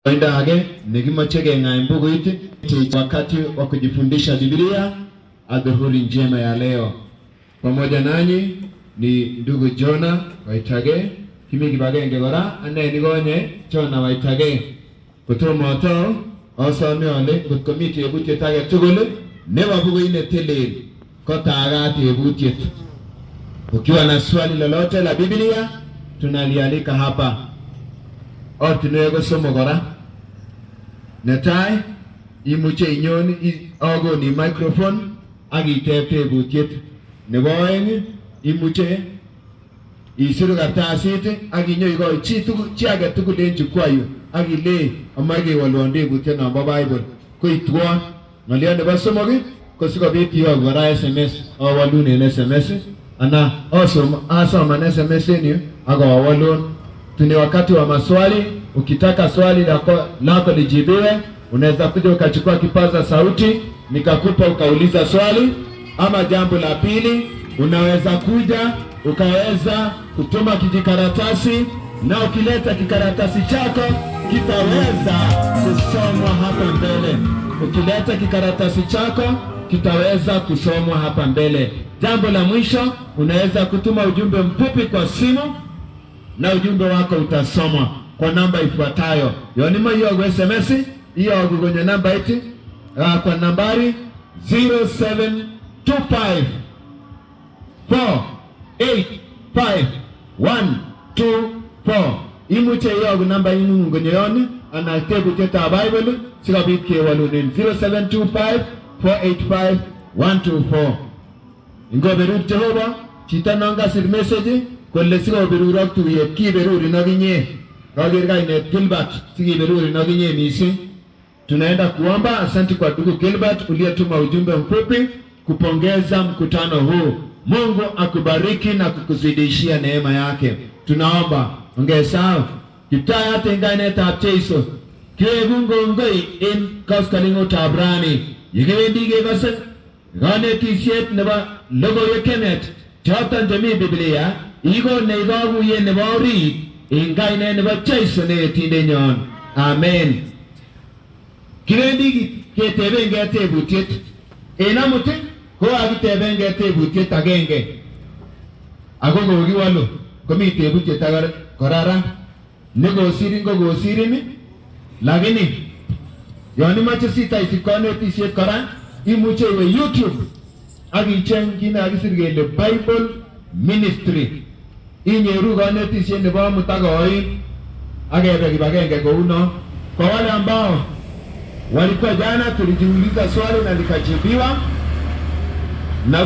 Kawaida age nikimache keng'aa mbukuit wakati wa kujifundisha Biblia adhuhuri njema ya leo. Pamoja nanyi ni ndugu Jona Waitage, kimi kibagenge kora ane nigonye Jona Waitage. Kutomoto osome ole kutkomi tebutiet age tugul nebo bukuit tilil kotaga tebutiet. Ukiwa na swali lolote la Biblia tunalialika hapa. Ortinwek somo kora. Netai imuche inyon agoni microphone akiteb tebutiet. Nebo oeng imuche isiru kartasit akinyoikoi chi age tugul en jukwayu akile amache kewolwon tebutiet nombo Bible koitwon. Ng'oliot nebo somok ko sikobit iyogu kora SMS awolun en SMS ana asoman SMS en yu akawolun. Tuni wakati wa maswali. Ukitaka swali lako lijibiwe, unaweza kuja ukachukua kipaza sauti nikakupa ukauliza swali. Ama jambo la pili, unaweza kuja ukaweza kutuma kijikaratasi, na ukileta kikaratasi chako kitaweza kusomwa hapa mbele. Ukileta kikaratasi chako kitaweza kusomwa hapa mbele. Jambo la mwisho, unaweza kutuma ujumbe mfupi kwa simu na ujumbe wako utasomwa kwa namba ifuatayo. Yonima hiyo SMS hiyo kwenye namba iti kwa nambari 0725 485 Imuche hiyo namba inu kwenye yoni anatebu teta Bible sikabit kewalun 0725 485 Ingoberut Jehova chita nanga sir message kole sikoberurok tuyet kiberuri naginye. Roger kainet Gilbert sikiberuri naginye misi. Tunaenda kuomba. Asante kwa ndugu Gilbert uliyetuma ujumbe mfupi kupongeza mkutano huu. Mungu akubariki na kukuzidishia neema yake. Tunaomba ongeza kitaya tengane tapcheiso kegungo ngoi in kaskalingo tabrani yigewendi gebase ganetisiet neba logoiwek kenet choton chemi Biblia iko neibaguye nebo orit en kainet nebo Jeiso netindenyon. Amen. Kibendi ketebenge tebutiet. En amut ko akitebenge tebutiet agenge. Ako kokiwolu komi tebutiet age kora nekosirin ko kosirin, lakini yon imache sitaisib konetisiet kora imuche iwe YouTube akicheng kit nekakisir kele Bible Ministry. Inyeru konetisiet nebo amut ak oin akebe kibagenge kouno. Kwa wale ambao walikuwa jana tulijiuliza swali na likajibiwa, na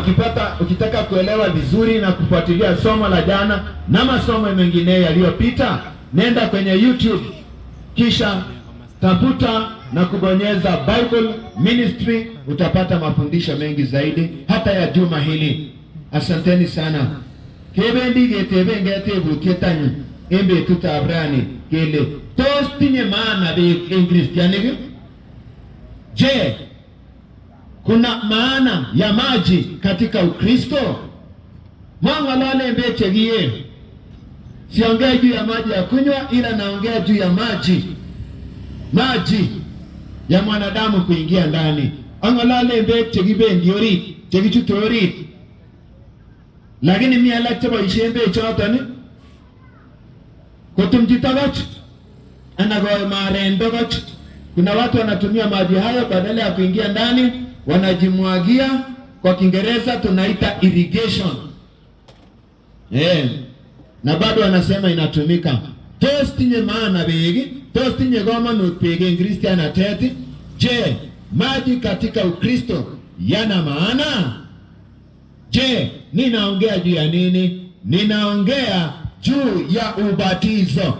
ukitaka kuelewa vizuri na kufuatilia somo la jana na masomo mengine yaliyopita, nenda kwenye YouTube kisha tafuta na kubonyeza Bible Ministry, utapata mafundisho mengi zaidi hata ya juma hili. Asanteni sana. Kebendi ketebenge tebutietanyu en betutab rani kele tos tinye maana biik en Kristianik? Je, kuna maana ya maji katika Ukristo? Mwang'alale mbeche gie. Siongea juu ya maji ya kunywa, ila naongea juu ya maji ya mwanadamu kuingia ndani. Ang'alale mbeche kibendi orit, chekichute orit. Lakini mi alak cheboisien bechoton kotumchi togoch ana koimaren togoch. Kuna watu wanatumia maji hayo badala ya kuingia ndani, wanajimwagia. Kwa Kiingereza tunaita irrigation. Na bado wanasema inatumika. Tos tinye maana begi, tos tinye komonut begi en Kristianatet. Je, maji katika Ukristo yana maana? Je, ninaongea juu ya nini? Ninaongea juu ya ubatizo.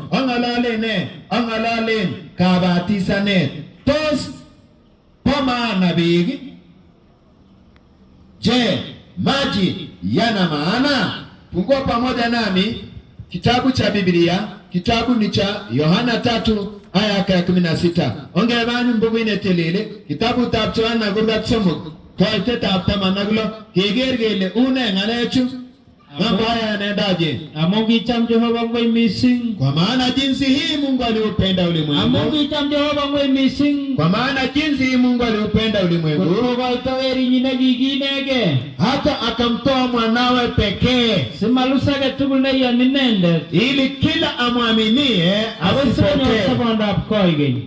Angalalen kabatisanet. Tos kwa maana begi. Je, maji yana maana? Fungua pamoja nami kitabu cha Biblia. Kitabu ni cha Yohana 3 aya ya 16. Ongebani mbukuine telele kitabu tab Yohana 3 koite tab 10 keger kele une ngalechu Mambo haya yanaendaje? Amukicham Jehova ngoi missing. Kwa maana jinsi hii Mungu aliupenda ulimwengu. Amukicham Jehova ngoi missing. Kwa maana jinsi hii Mungu aliupenda ulimwengu. Kokoitaweri nyine kikinege. Hata akamtoa mwanawe pekee. Simalusage tugul neiyoni ili kila amwaminie asipotee,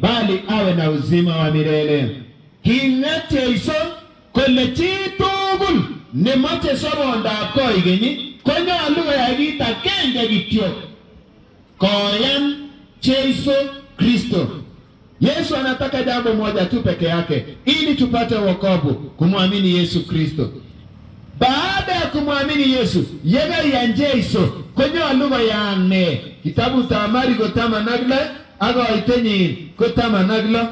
bali awe na uzima wa milele. King'et Jeiso kole chi tugul nemoche sobondab koigeny konyolu koyai kit agenge kityo, koyan Jeiso Kristo. Yesu anataka jambo moja tu peke yake ili tupate wokovu, kumwamini Yesu Kristo. Baada ya kumwamini Yesu, yega ya Jeiso konyolu koyane kitabu ta Marko 10 agoi 10.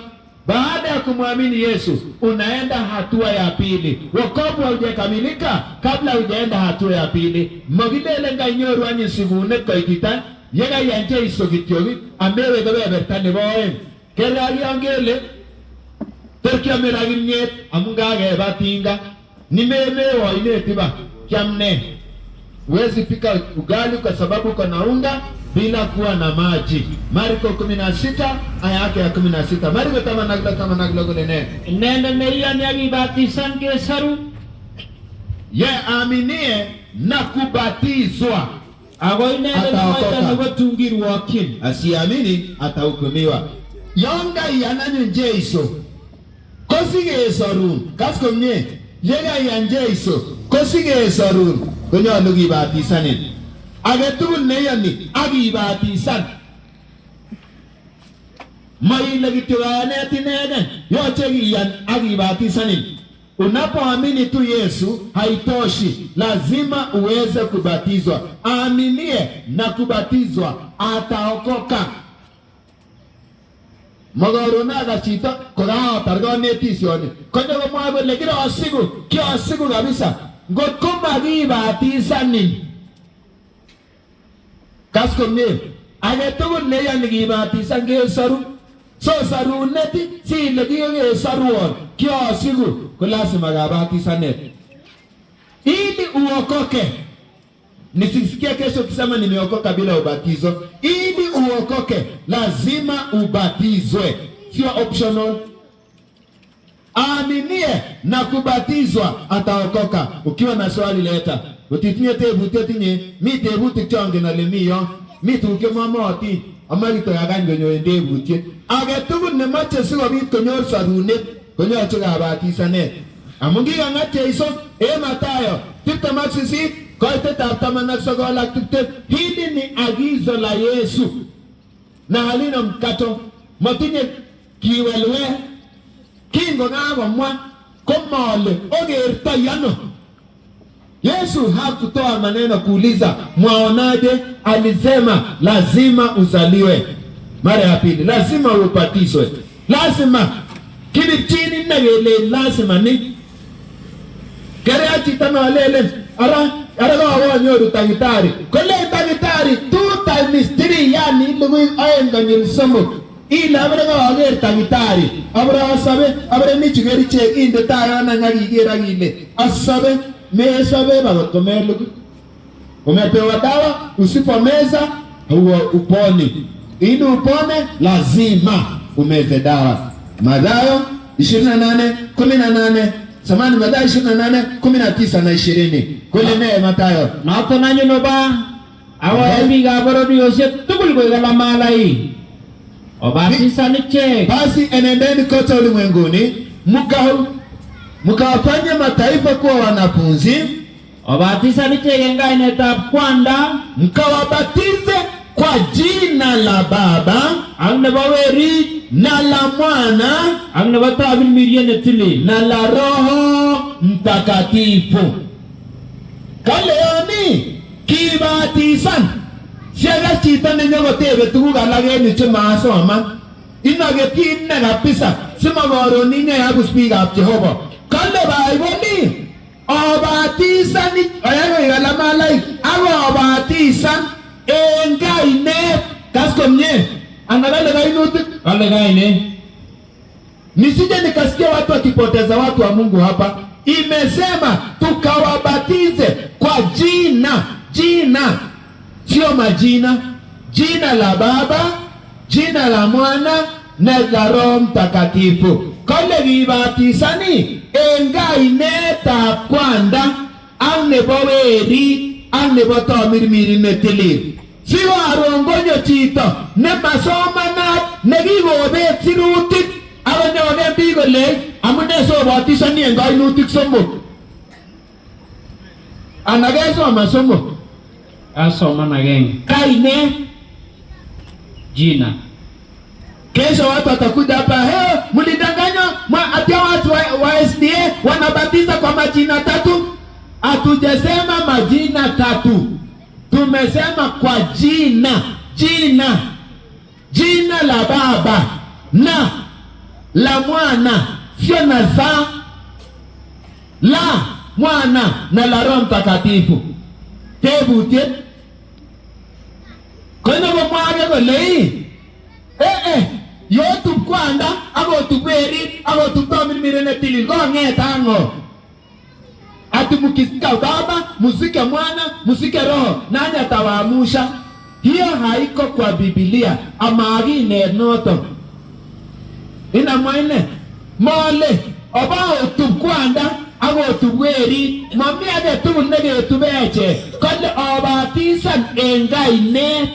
Baada ya kumwamini Yesu, unaenda hatua ya pili. Wokovu haujakamilika kabla hujaenda hatua ya pili. Mogidele nganyoru anyi sigunet koitita yega ya Jeiso kityogi amewe kebeberta nebo oeng. Kerari angele terkia meragimnyet amunga geba tinga nimeme wainetiba kiamne. Huwezi pika ugali kwa sababu kuna unga bila kuwa na maji. Marko 16 aya yake ya 16. Marko 10 golene. Nenda meyani akibatisan kesaru. Ye aminie na kubatizwa ataokoka. Asiamini atahukumiwa. Yonga yananyo Jeiso kosige sorun kaskomye yega yan Jeiso kosige sorun konyolu kibatisanin. Agetugul neyoni akibatisan. Maile kityo kayanet inegen, yoche kiyan akibatisanin. Unapoamini tu Yesu haitoshi, lazima uweze kubatizwa. Aaminie na kubatizwa ataokoka. Magoronaga chito kokaotar konetisioni konyo komwoe kole kiosiku kabisa ngot ko makibatisanin. Kas komie agetugul neyoni kibatisan kesoru. So sarunet si ile kikesorwon kiosiku ko lazima kabatisanet ili uokoke. Nisisikie kesho kisema nimeokoka bila ubatizo. Ili uokoke lazima ubatizwe, sio optional. Aminie na kubatizwa ataokoka. Ukiwa na swali leta. Utitinye tebuti tinye, mi tebuti chonge na lemiyo, mi tuke mamoti, amarito yagan gonyo tebuti. Agetugul nemache sikobit konyor sarunet, konyoche kabatisanet. Amungi kangat Jeiso Mathayo 28 koitetab 19. Hili ni agizo la Yesu na halina mkato, matinye kiwelwe. Kingo ngagomwa komole ogerta yano. Yesu hakutoa maneno kuuliza mwaonaje, alisema lazima uzaliwe mara ya pili, lazima ubatizwe, lazima kibitini nagele, lazima ni kare achitana lele ara kwa nyoru tagitari kole tagitari 2 times 3 yani lugu ayenga nyilsomo ila abra kwa ager tagitari abra asabe abra michigeri che inde tayo na ngagigera gile asabe mesabe bagotomelu umepewa dawa, usipomeza huo uponi. Ili upone lazima umeze dawa. Mathayo 28:18 samani Mathayo 28:19 na 20. Kule ne Mathayo nato nanyo no ba awa ebiga borodi yose tugul ko gala malai obatizani che. Basi enendeni kote ulimwenguni mkawafanye mataifa kuwa wanafunzi, obatizani che ngainetab kwanda, mkawabatize kwa jina la Baba ang nabaweri na la Mwana ang nabatabin miriene tili na la Roho Mtakatifu. Kaleoni kibatisan siaga chita nenyogo tebe tuguk alak en che masoma inagetin na kabisa simagoroni ne abus biikab Jehova. Kale Bible obatisani ayago igalamalai ago obatisan en kainet kaskomye anagale kainutik kale kaine. Nisije nikasikia watu wakipoteza watu wa Mungu hapa. Imesema tukawabatize kwa jina jina, sio majina. Jina la Baba, jina la Mwana na la Roho Mtakatifu. Kole kibatisani en kainetab kwanda ak nebo weri ak nebo tamirmiri netilil. Sio arongonyo chito nemasomanat nekikobet sirutik akonyone biik kole amune sobatisani en kainutik somok. Anakesoma somok. Asoman agenge. Kainet, Jina. kesho watu watakuja hapa, mlidanganywa atia watu wa SDA wanabatiza kwa majina tatu. Hatujasema majina tatu, tumesema kwa jina. Jina la Baba na la Mwana, sio na za la Mwana na la Roho Mtakatifu. Tebutie kono bomwage golei youtube kwanda agotuberi agotutomirmire netilil gongetango ati mukisika Baba musike Mwana musike Roho, nani atawamusha? Hiyo haiko kwa Biblia amagine noto ina mwane mole oba otukwanda agotubweri mami ade tugul negetubeche kole obatisan en kainet.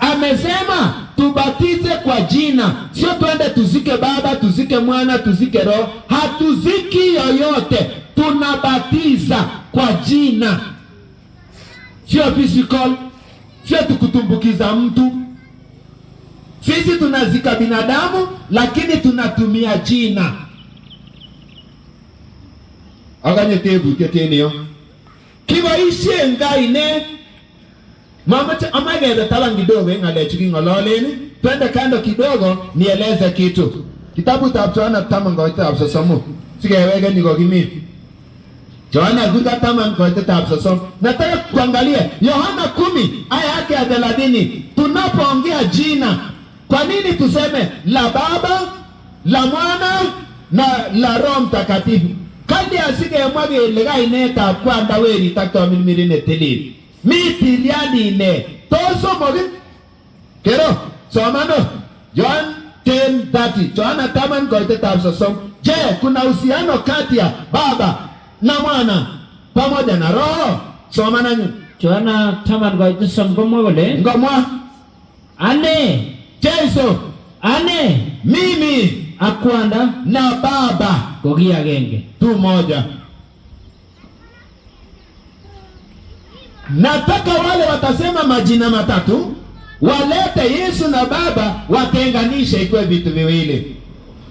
Amesema tubatize kwa jina, sio twende tuzike Baba, tuzike Mwana, tuzike Roho. Hatuziki yoyote, tunabatiza kwa jina, sio physical, sio tukutumbukiza mtu. Sisi tunazika binadamu lakini tunatumia jina. Aganye tebu teteniyo kibaishe ngaine mama amageza taban kidogo ngalechu kingololeni. Twende kando kidogo nieleze kitu. Kitabu cha Yohana 10:30 sigeweke niko kimi. Yohana 10:30. Nataka kuangalia Yohana 10 aya yake ya 30. Tunapoongea jina, kwa nini tuseme la Baba, la Mwana na la Roho Mtakatifu? Kandi asige mwage legainetab kwanda weri taktomirmiri netilil. Mitiliani ne toso mogi kero somano John 10:30. Yohana 10:30. Je, kuna uhusiano kati ya Baba na Mwana pamoja na Roho? Soma nanyu. Yohana 10:30 komwa kole ngomwa ane Yesu ane mimi akwanda na Baba koki agenge tu moja. Nataka wale watasema majina matatu walete Yesu na Baba watenganishe ikuwe vitu viwili.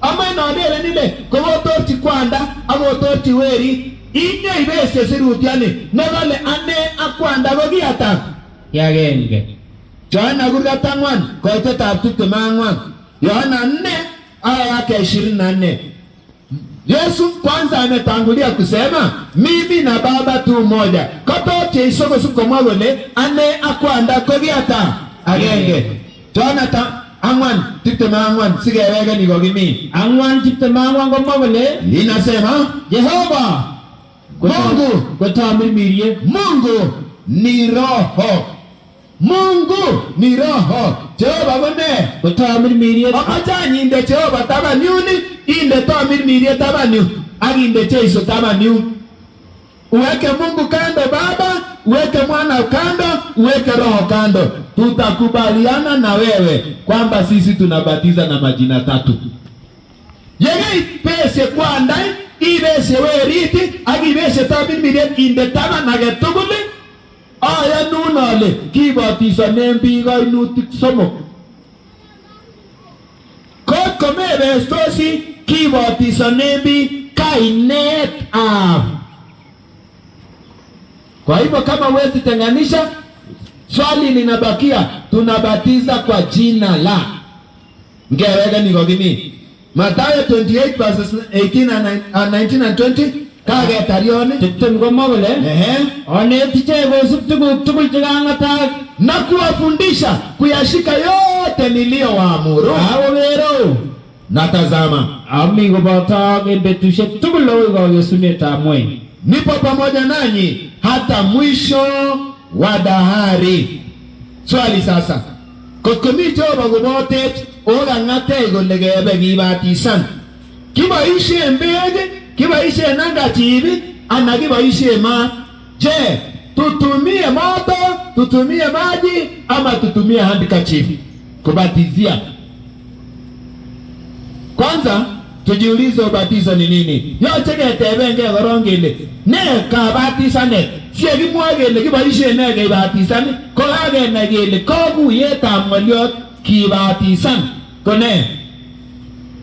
Ama inaodele nile kumotorti kwanda amotorti weri inye ibese sirutiani nevale ane akwanda koki ata agenge. Yohana 4:24. Yohana 4 aya yake 24. Yesu kwanza ametangulia kusema mimi na Baba tu moja. Kotoche isoko suko mwagole ane akwanda kogiata agenge. Yohana 4:24 sigeweke niko kimi. 4:24 komwa kole Inasema Jehova Mungu kotamirmirie. Mungu ni roho. Mungu ni roho. Jehova bone kotamirmirie. Amacha inde Jehova tabaniuni inde tamirmirie tabaniu aginde Yesu tabaniu. Uweke Mungu kando Baba, uweke Mwana kando, uweke Roho kando. Tutakubaliana na wewe kwamba sisi tunabatiza na majina tatu. Yeye pese kwanda ibese weriti agibese tamirmirie inde tabanage tugule. Aya nunale kibatisanen biik kainutik somok. Kot komebestosi kibatisanen biik kainetab. Kwa hivyo kama huwezi tenganisha, swali linabakia, tunabatiza kwa jina la. Ngeweka niko kimi. Mathayo 28:18 and 20. Kage tarione Tiptem komwa kole onetiche kosub tuguk tugul chekangatak na kuwafundisha kuyashika yote niliyowaamuru. Awero natazama ami koboto en betusiek tugul akoi kagesunetab ng'weny. Nipo pamoja nanyi hata mwisho wa dahari. Swali sasa, kotkomi Jehova kobotech okang'atech kole kebe kibatisan, kiboisien beek, kiboisien handkerchief ana kiboisien maat? Je, tutumie moto, tutumie maji ama tutumie handkerchief kubatizia? Kwanza tujiulize ubatizo ni nini? Yoche ketebenge korong kele ne kabatisanet. Sie kimwoe kele kiboisien ne kebatisan, ko kakenai kele kokuyetab ng'oliot kibatisan ko ne?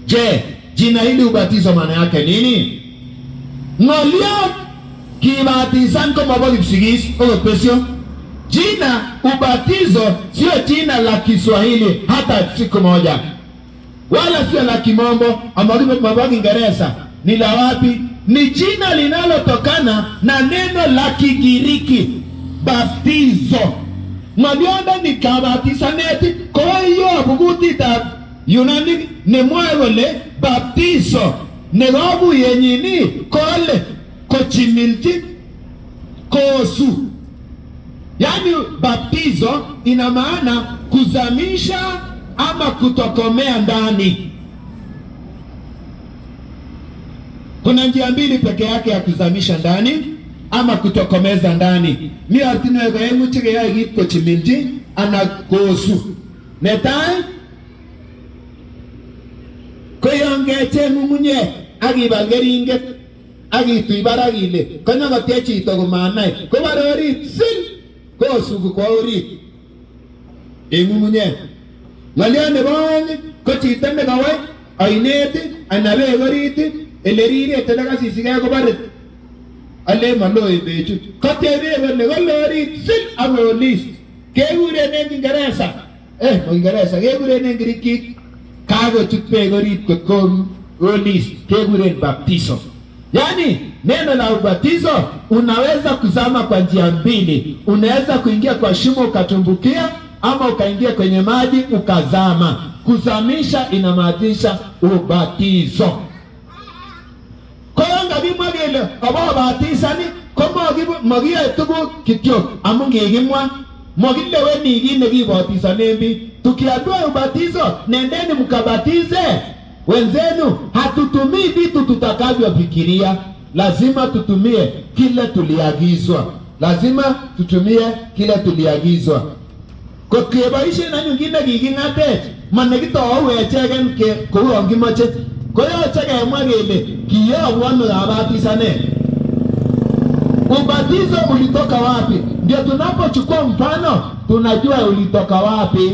Je, jina hili ubatizo maana yake nini? Ng'oliot kibatisan ko mabo Kipsigis o pesio. Jina ubatizo sio jina la Kiswahili hata siku moja, wala sio la Kimombo ama Kiingereza. Ni la wapi? Ni jina linalotokana na neno la Kigiriki baptizo. Ng'olionde ni kabatisanet, ko iyo bukutitab Yunani nemwoe kole baptizo nekokuyenyini kole kochimilchi kosu. Yani baptizo ina maana kuzamisha ama kutokomea ndani. Kuna njia mbili peke yake ya kuzamisha ndani ama kutokomeza ndani. Mi artinwek aengu chekeyoe kit kochimilchi ana kosu. Netai ko yon kecheng ng'ung'unyek akibal keringet akitui barak ile konyokotiech chito komanai, kobare orit sil kosuku kwa orit eng ng'ung'unyek. Ng'oliot nebo oeng ko chito nekawe ainet ana beek orit ele rirete nekasisigei kobare ale maloi bechu, kotebe kole kole orit sil akolis. Kekuren en Kiingereza Kiingereza kekuren en Kirikik kakochut beek orit kotko olis, kekuren baptizo. Yani neno la ubatizo unaweza kuzama kwa njia mbili. Unaweza kuingia kwa shimo ukatumbukia, ama ukaingia kwenye maji ukazama. Kuzamisha inamaanisha ubatizo. Kwa hiyo ngabimwa kele abo batisani komo magiye tuguk kityo amu ngikimwa mogileweni kit nekibatisanen biik. Tukiambiwa ubatizo nendeni mkabatize wenzenu, hatutumii vitu tutakavyofikiria. Lazima tutumie kile tuliagizwa. Lazima tutumie kile tuliagizwa. Kotkeboisien anyun kit nekiking'atech manekitoou echeken kou kimoche, koyoche kemwa kele kiyobu ano kabatisanet. Ubatizo ulitoka wapi? Ndio tunapochukua mfano tunajua ulitoka wapi.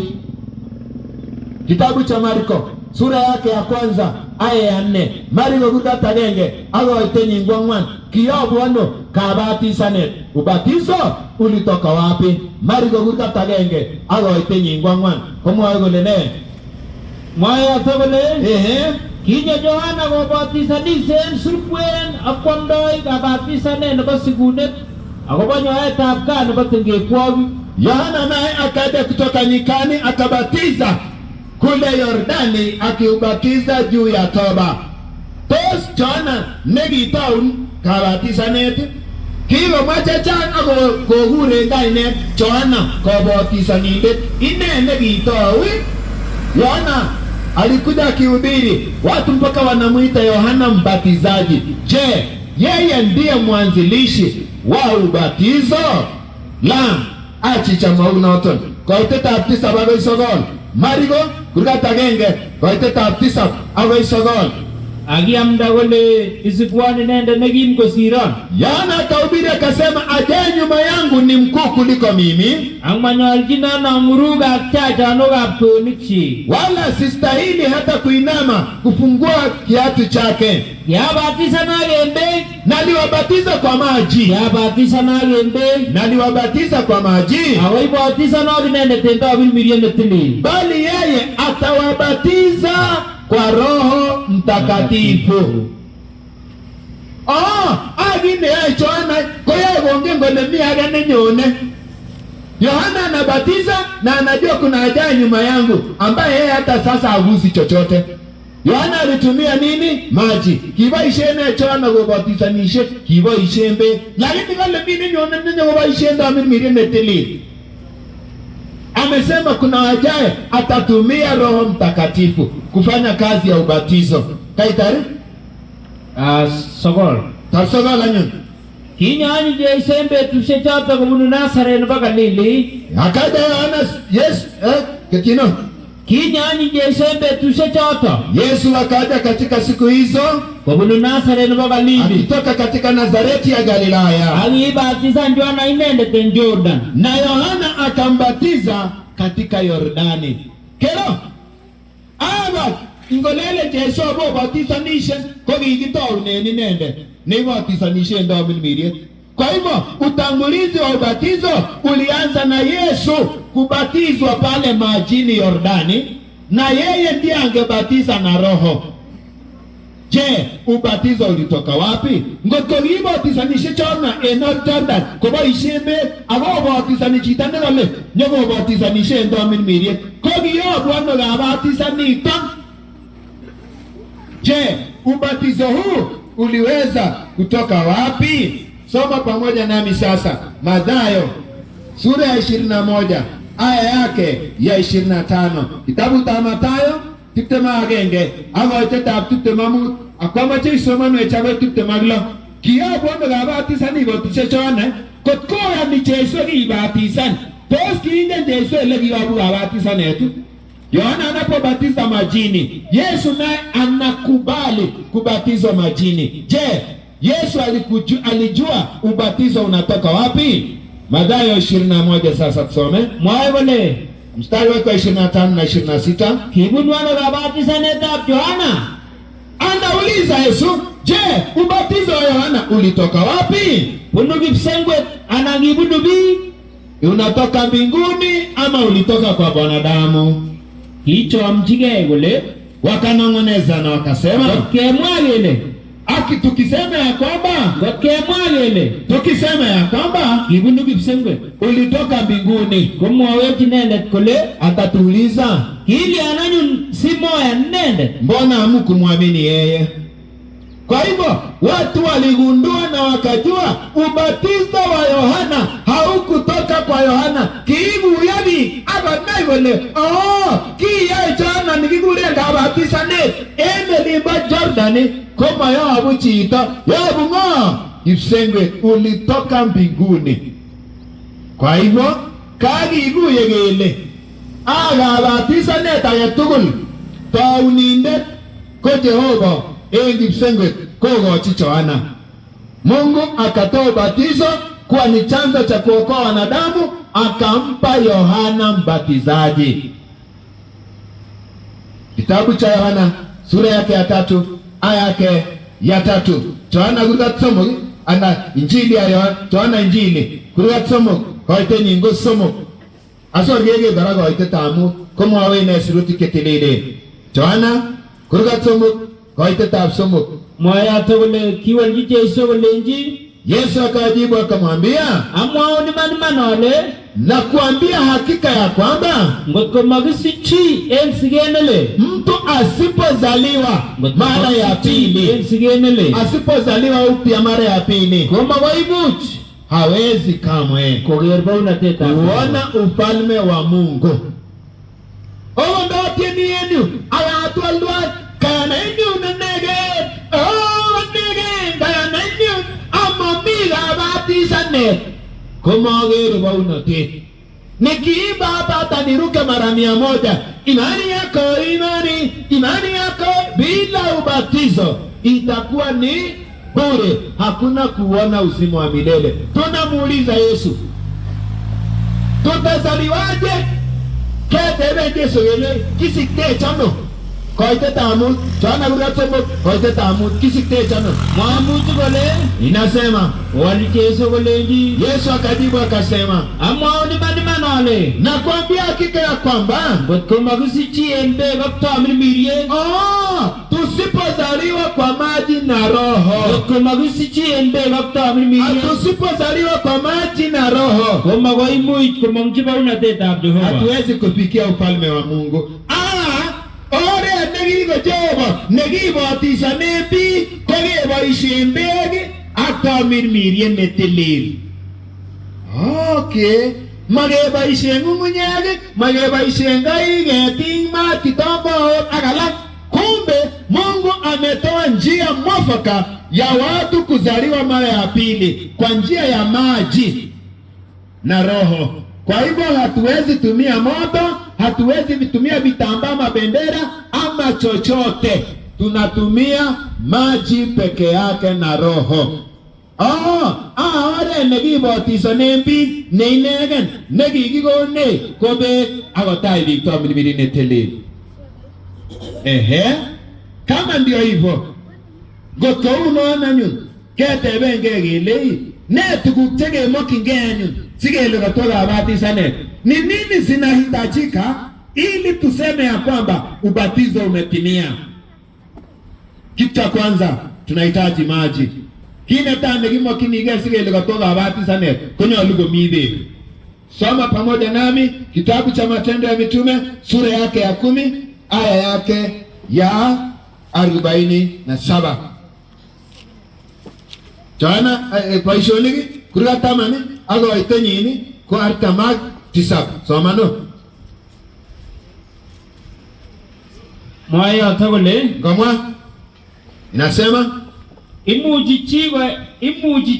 Kitabu cha Marko sura yake ya kwanza aya ya 4. Marko kutat agenge akoite nyingwa ng'wan, kiyobu ano kabatisanet. Ubatizo ulitoka wapi? Marko kutat agenge akoite nyingwa ng'wan komwoe kole ne? Mwae kole kinyo Yohana kobatisanis en surkwen akwamdoi kabatisanet nebo sikunet akobo nyoetab kaa nebo tengekwogik. Yohana naye akaja kutoka nyikani akabatiza kule Yordani, akiubatiza juu ya toba. Tos Yohana nekitaun kabatisanet kikomwa chechang akokuren kainet Yohana kabatisanindet. Ine nekitau Yohana alikuja akihubiri watu mpaka wanamuita Yohana Mbatizaji. Je, yeye ndiye mwanzilishi wa ubatizo? La, achicha maunoton. Koitetab 9 akoi 9. Marko kurgat agenge koitetab 9 akoi 9. Akiamda kole isibwan inende nekim kosiron. Yohana akahubiri akasema, ajaye nyuma yangu ni mkuu kuliko mimi, ang'manyoljina ng'uruga chachanokab kweonikchi, wala sistahili hata kuinama kufungua kiatu chake. Kiabatisanak en beek, naliwabatiza kwa maji. Kiabatisanak en beek, naliwabatiza kwa maji. Ako ibatisanok inendet en tabilmiriet netilil, bali yeye atawabatiza kwa Roho Mtakatifu. Agine ya Yohana koyae kongen kole mi age nenyone. Yohana anabatiza na anajua kuna ajaye nyuma yangu ambaye yeye hata sasa hagusi chochote. Yohana alitumia nini? Maji. Kiboisien echona kobatisanishe, kiboisien beek. Lakini kale mimi nione koboisien damu mirine tilili. Amesema kuna wajaye atatumia Roho Mtakatifu kufanya kazi ya ubatizo. Kaitari? Sokol. Tasogala nyon. Kinyanyi jaisembe tushechata kubunu Nazareth mpaka Galili. Akaja Yohana, yes, ketino. Kinyanyi jaisembe tushechata. Yesu akaja katika siku hizo kubunu Nazareth mpaka Galili. Akitoka katika Nazareti ya Galilaya. Alibatiza Yohana inende ten Jordan. Na Yohana akambatiza katika Yordani. Kero. Aba ingolele Yesu abo batizanishe ko gigitoune nende. Ni batizanishe ndo milimirie. Kwa hivyo utangulizi wa ubatizo ulianza na Yesu kubatizwa pale majini Yordani, na yeye ndiye angebatiza na Roho. Je, ubatizo ulitoka wapi? Ngotko gibatizanishe chona eno Jordan koba ishebe abo batizanishe tanegale nyogo batizanishe ndo milimirie ko giyo bwano gabatizanita. Je, ubatizo huu uliweza kutoka wapi? Soma pamoja nami sasa Mathayo sura ya 21 aya yake ya 25. Kitabu cha Mathayo tiptema agenge agoite tab tiptema akwama che somano echabe tiptema glo kiabo ndo gabatizani botisechone kotko ya ni Yesu gibatisan tos kiinde Yesu ele gibabu gabatisanetu. Yohana anapobatiza majini, Yesu naye anakubali kubatizwa majini. Je, Yesu alijua ubatizo unatoka wapi? Mathayo 21 sasa tusome. Mwaevole mstari wako 25 na 26. Kibunwana gabatiza netab Yohana. Anauliza Yesu, je, ubatizo wa Yohana ulitoka wapi? Bunu kipsengwe anagibudubi. Unatoka mbinguni ama ulitoka kwa wanadamu? Hicho amjige gole wakanongoneza na wakasema kemwagele. Tukisema ya kwamba tukisema ya kwamba kibundu kipsengwe ulitoka mbinguni, kumwaweti nende kule, atatuuliza hili ananyu simoya nende, mbona hamkumwamini yeye? Kwa hivyo watu waligundua na wakajua ubatizo wa Yohana haukutoka kwa Yohana. Kiibu yabi abanaibole kiya Yohana nikigure ngabatiza ne limba Jordani koma yo abuchita yo bungo Ipsengwe ulitoka mbinguni. Kwa hivyo kagi iguye gele agabatiza ne tayetugul tauninde ko Jehova Ipsengwe kogochi Yohana. Mungu akatoa ubatizo kuwa ni chanzo cha kuokoa wanadamu, akampa Yohana Mbatizaji. Kitabu cha Yohana sura yake ya 3 aya yake ya 3. Yohana kugatsomo ana injili ya Yohana injili kugatsomo koite nyingo somo asorgege baraga koite tamu komo awe na siruti ketelele. Yohana kugatsomo koite tabsomo mwaya togole kiwalji Yesu golenji. Yesu akajibu akamwambia, amwao ni manole na kuambia hakika ya kwamba ngotko magisichi ensigenele mtu asipozaliwa mara ya pili, ensigenele asipozaliwa upya mara ya pili, koma waibuch hawezi kamwe kogerba unateta kuona ufalme wa Mungu. Owo ndo tieni yenu ayatu alwa kana yenu nanege nege ama mila batizane kumagere baunate nikiimba hata niruke mara 100. Imani yako bila ubatizo itakuwa ni bure, hakuna kuona uzima wa milele. Tunamuuliza Yesu, tutazaliwaje? Ketebe Yesu yele kisikte chano koite tamu chana guratsemo koite tamu kisikte chano mwamutu gole inasema wali Yesu golenji. Yesu akajibu akasema, amwao ni manole na kuambia hakika ya kwamba ngotko magisichi embe gaptamri mirie tusipozaliwa kwa maji na Roho, ngotko magisichi embe gaptamri mirie, tusipozaliwa kwa maji na Roho koma goimuit komongchiba unateta Jehova, hatuwezi kufikia ufalme wa Mungu. Ore negi go Jehova nekibotisane biik ko keboisien beek ak tamirmiriet netilil. Okay, makeboisien ng'ung'unyek, makeboisien koik, ketik, maat, kitombaok ak alak. Kumbe Mungu ametoa njia mwafaka ya watu kuzaliwa mara ya pili kwa njia ya maji na Roho. Kwa hivyo hatuwezi tumia moto, hatuwezi tumia vitambaa, mabendera ama chochote. Tunatumia maji peke yake na Roho. Ore nekibotisonen biik ne inegen nekikikone ko beek akotach biik tamirmiriet netilil. Kama ndio hivyo, ngotko unon anyun ketebengei kele ne tuguk chekemokyingei anyun sikele katwa kabatisanet, ni nini zinahitajika ili tuseme ya kwamba ubatizo umetimia? Kitu cha kwanza tunahitaji maji. Kile tane kimokyinigei sikele katwa kabatisanet konyolu komi beek. Soma pamoja nami kitabu cha Matendo ya Mitume sura yake ya 10 aya yake ya 47. Joana boisionik kurga 10 ako itenyin ko 47. Somano. Mwae kole ngomwa inasema imuchi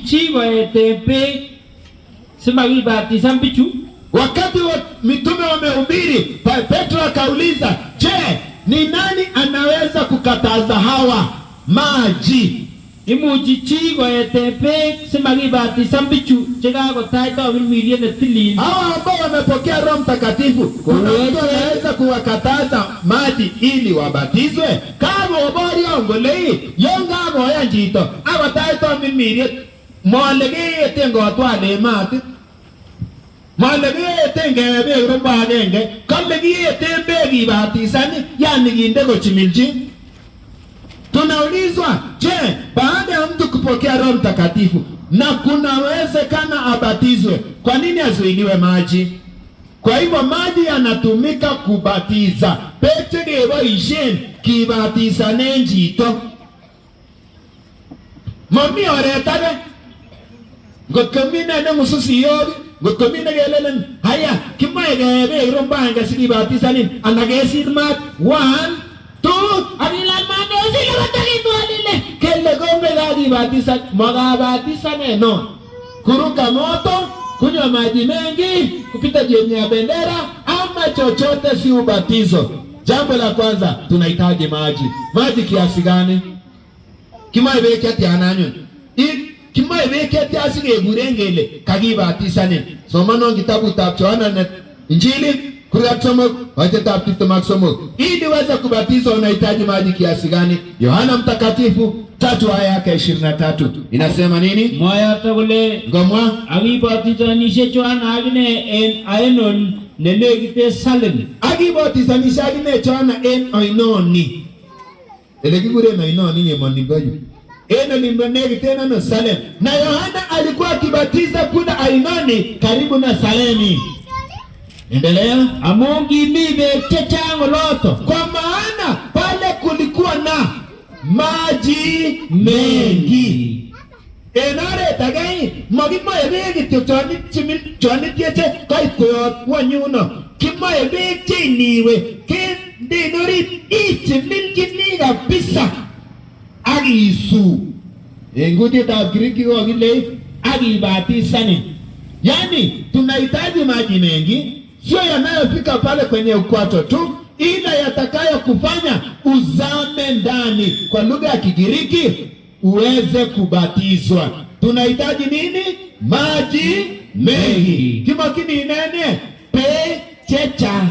chi koete beek simakibatisan bichu. Wakati wa mitume wamehubiri, Petro akauliza, je, ni nani anaweza kukataza hawa maji? Imuchi chi koete beek simakibatisan bichu chekakotach tamirmiriet netilil. Hawa ambao wamepokea Roho Mtakatifu, kuna mtu anaweza kuwakataza maji ili wabatizwe? Kama obori ongolei yonga goya chito akotach tamirmiriet molegete ngotwale mati malegete ngebe robo agenge kale kiete beek ibatisani, yani kinde kochimilchi. Tunaulizwa, je, baada ya mtu kupokea Roho Mtakatifu na kunawezekana abatizwe, kwa nini azuiliwe maji? Kwa hivyo maji yanatumika kubatiza. Pete keboisien kibatisanen chito. Mami oret age. Ngotkomine ne mususiyok, ngotkomine kelelen haya kimoe kebe rombanga sikibatisanin ana kesir mat 1 2 akilal mande sikibatisanin kele kombe kakibatisan makabatisane no. Kuruka moto, kunywa maji mengi, kupita chini ya bendera ama chochote si ubatizo. Jambo la kwanza tunahitaji maji. Maji kiasi gani? Kimoe beek ati ananyun. Kimoe beek ati asikekuren kele kakibatisanin. Somano kitabutab Yohana Injili kurgat 3 waitetab 23. Ili uweze kubatizwa unahitaji maji kiasi gani? Yohana Mtakatifu 3 aya yake 23 inasema nini? Mwaya kole ngomwa akibatisanishe Yohana akine en Ainon nenekite Salem. Akibatisanishe akine Yohana en Ainoni. Ele kikuren Ainoni nyemoni bayu. Eno nimbenekite na Salem. Na Yohana alikuwa akibatiza kuna Ainoni karibu na Salemi. Endelea. Amongi mibe chechango loto. Kwa maana pale kulikuwa na maji mengi. Enare tagai magima ebegi totoni chimil choni tiete kai koyot wanyuno. Kima ebegi chiniwe kende nori ichimil kini kabisa. Agisu. Engudi ta Griki ko gile agibatisani. Yani tunahitaji maji mengi. Sio yanayofika pale kwenye ukwato tu, ila yatakayo kufanya uzame ndani. Kwa lugha ya Kigiriki uweze kubatizwa. Tunahitaji nini? Maji mengi. Kimakini nene pechecha.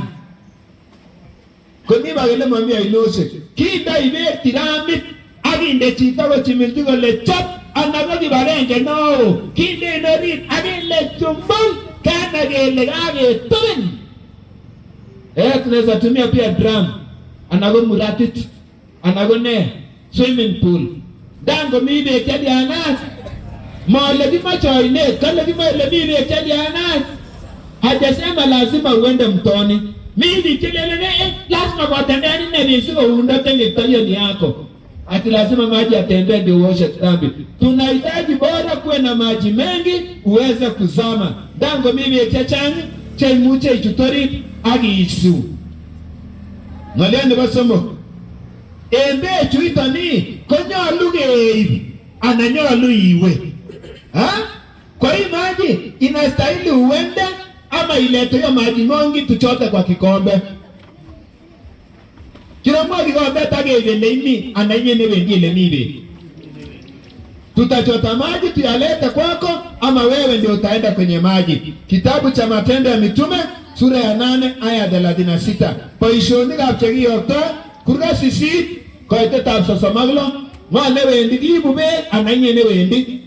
Kuni bagele mwambia inose. Kita ibe tiramit aginde chita ko chimilti ko le chop anago kibarenge no. Kinde norit agile chumbul kana gele gage tubin. Tunaweza tumia pia drum. Anago muratit. Anago ne swimming pool. Dango mibe kadi anas. Mole bima choine, kale bima le mibe kadi anas. Hajasema lazima uende mtoni. Mimi kelele lazima kuatendea nini sio unatenge tayari yako. Ati lazima maji atembee ndio uoshe dhambi. Tunahitaji bora kuwe na maji mengi uweze kuzama. Dango mimi chachani chai muche ichutori agi isu. Ngaliane basomo. Embe chuitani konyalu ge ananyalu iwe. Kwa hii maji inastahili uende ama iletwe maji mongi tuchote kwa kikombe. Kila mmoja kikombe takevele imi ananyene wengine mibe. Tutachota maji tuyalete kwako ama wewe ndio utaenda kwenye maji. Kitabu cha Matendo ya Mitume sura ya 8 aya 36. Poishoni kapchegi yokto kurga sisi koite tapsosomaglo mwane wendi kibube ananyene wendi.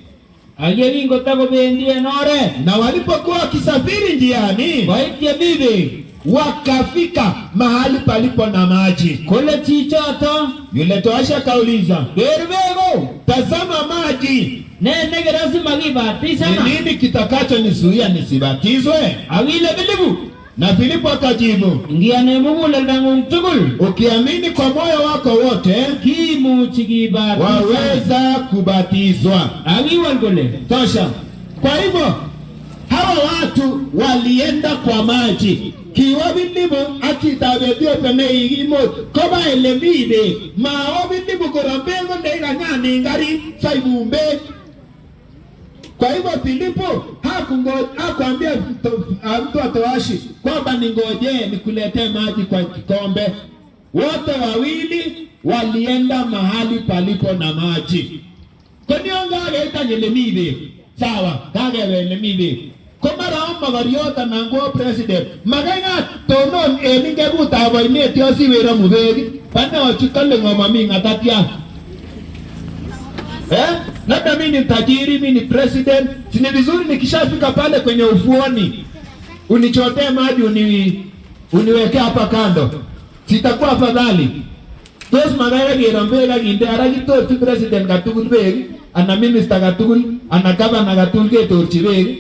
Ageri ngotako bendi enore na walipokuwa wakisafiri njiani waitie bibi wakafika mahali palipo na maji. Kule chichoto yule toasha kauliza berbego tazama maji nene gerasi magibatiza nini kitakacho nisuia nisibatizwe awile bilibu na Filipo akajibu ngiane mugule dangu mtugul ukiamini kwa moyo wako wote kimu chigibatiza waweza kubatizwa awiwa ngole tosha. Kwa hivyo hawa watu walienda kwa maji kiwa bilibu akitabedio pene igimo koba elemide mao bilibu korambengo ndega nyani ngari saibumbe. Kwa hivyo Filipo hakuambia mtu atoashi kwamba ningoje nikuletee maji kwa kikombe. Wote wawili walienda mahali palipo na maji. Konionga gaita nyelemide sawa kage welemide komara omba variota nango president maganga tonon eninge buta boine tiosi wera mubegi pana ochikale ngoma minga tatia labda mimi ni tajiri, mimi ni president, sini vizuri nikishafika pale kwenye ufuoni unichotee maji uniweke hapa kando. Sitakuwa afadhali. Tos magaya gerambela ginde aragi to president katugul begi, ana minister katugul, ana governor katugul ke torchi begi.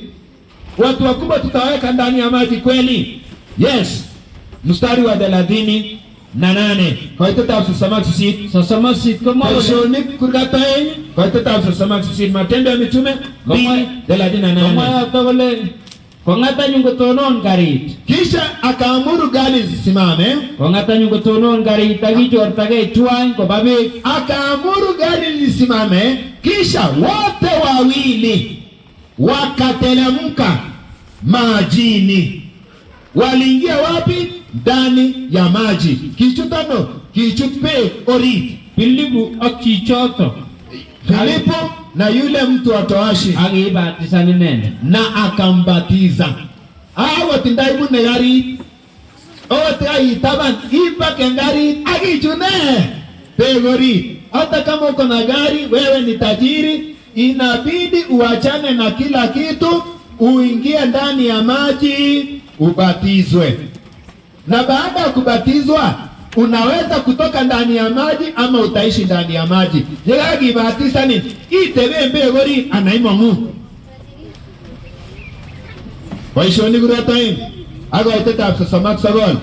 Watu wakubwa tutaweka ndani ya maji kweli? Yes. Mstari wa 38. Kwa hiyo tutasamak sisi kama shoni kurgatai. Kwa hiyo tutasamak sisi Matendo ya Mitume 2:38. Kama tawale kongata nyungo tonon garit. Kisha akaamuru gari zisimame. Kongata nyungo tonon garit agichor tage tuan kwa babe. Akaamuru gari zisimame. Kisha wote wawili wakatelemka majini. Waliingia wapi? Ndani ya maji. Kichutano, kichutpe orit. Filipu akichoto. Filipo na yule mtu atoashi agibatiza nene na akambatiza. Hawa tindaibu ne gari. Ote aitaban ipa kengari agichune. Pegori. Hata kama uko na gari, wewe ni tajiri, inabidi uachane na kila kitu, uingie ndani ya maji, ubatizwe. Na baada ya kubatizwa, unaweza kutoka ndani ya maji ama utaishi ndani ya maji. Yegagi batisa ni itebe mbegori anaimamu. Waishoni guratain. Ago iteta afsasamak sagol.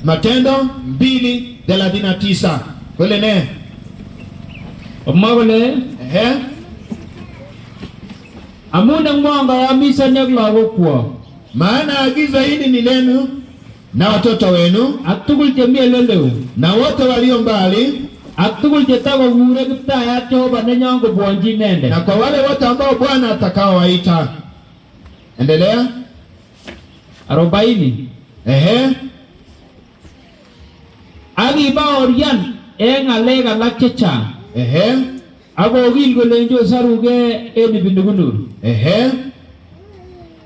Matendo 2:39. Kule ne. Omagole amuna mwanga ya misa nyaglago kwa. Maana agizo hili ni lenu na watoto wenu atugul temie leleu na wote walio mbali atugul jetago gure kipta ya toba na nyango bonji nende na kwa wale wote ambao Bwana atakao waita. Endelea 40. Agi baorian alega lakchecha. Ago gilgolenjo saruge eni bindugunur.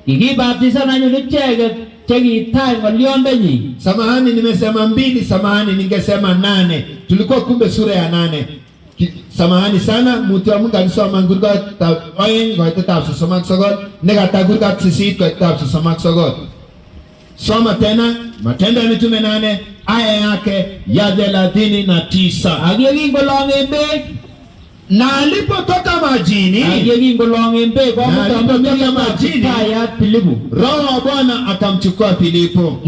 Igibatiza nanyo nichege chegi tai waliondenyi. Samahani nimesema 2, samahani ningesema 8. Tulikuwa kumbe sura ya 8. Samahani sana, mtu wa Mungu alisoma ngurga taoyen kwa tafsiri somak sogol, negata ngurga sisit kwa tafsiri somak sogol. Soma tena Matendo ya Mitume 8 aya yake ya 39. Agiri ngolonge be Na alipotoka majini, Roho wa Bwana akamchukua Filipo.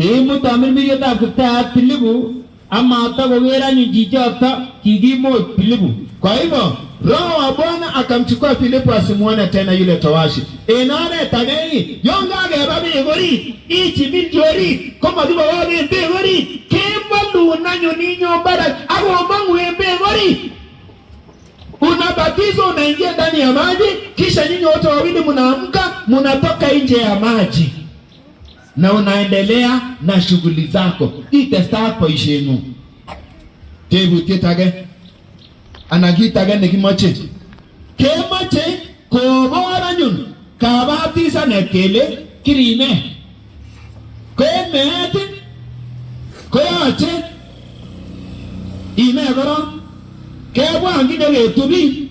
Kwa hivyo Roho wa Bwana akamchukua Filipo asimuone tena yule towashi. Enare tagayi yonga geba bigori ichi biljori koma diba wabe bigori kemba luna nyuninyo bara ago mangu bigori. Unabatizwa, unaingia ndani ya maji, kisha nyinyi wote wawili mnaamka, mnatoka nje ya maji na unaendelea na shughuli zako. Itestako ishenu tebu titage anagitage nekimoche kemoche kobora nyun kabatisa nekele kirime kemet koyoche ime koro kebwa ngine getubi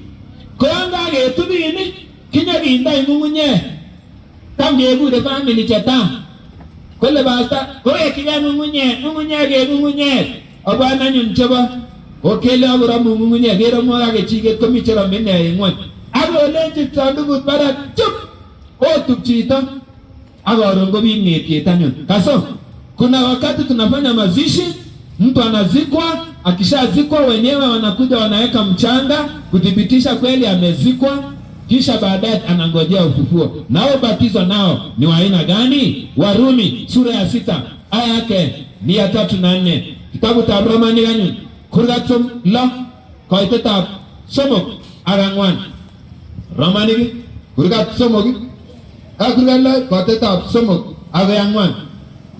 koyanga getubini kinya ginda imungunye tam gegure family cheta kole basta koye kinya mungunye ge mungunye abana nyun chaba okele agora mungunye gero moga ge chige komichero mene ingwan ago lenji sandugu bara chup otupchita agoro ngobi ngetieta nyun kaso. Kuna wakati tunafanya mazishi, mtu anazikwa, akishazikwa wenyewe wanakuja wanaweka mchanga kudhibitisha kweli amezikwa, kisha baadaye anangojea ufufuo. Nao batizo nao ni wa aina gani? Warumi sura ya 6 aya yake ni ya 3 na 4. Kitabu cha Romani gani? Kurgatum la koiteta somok arangwan. Romani kurgat somok akurgala koiteta somok arangwan.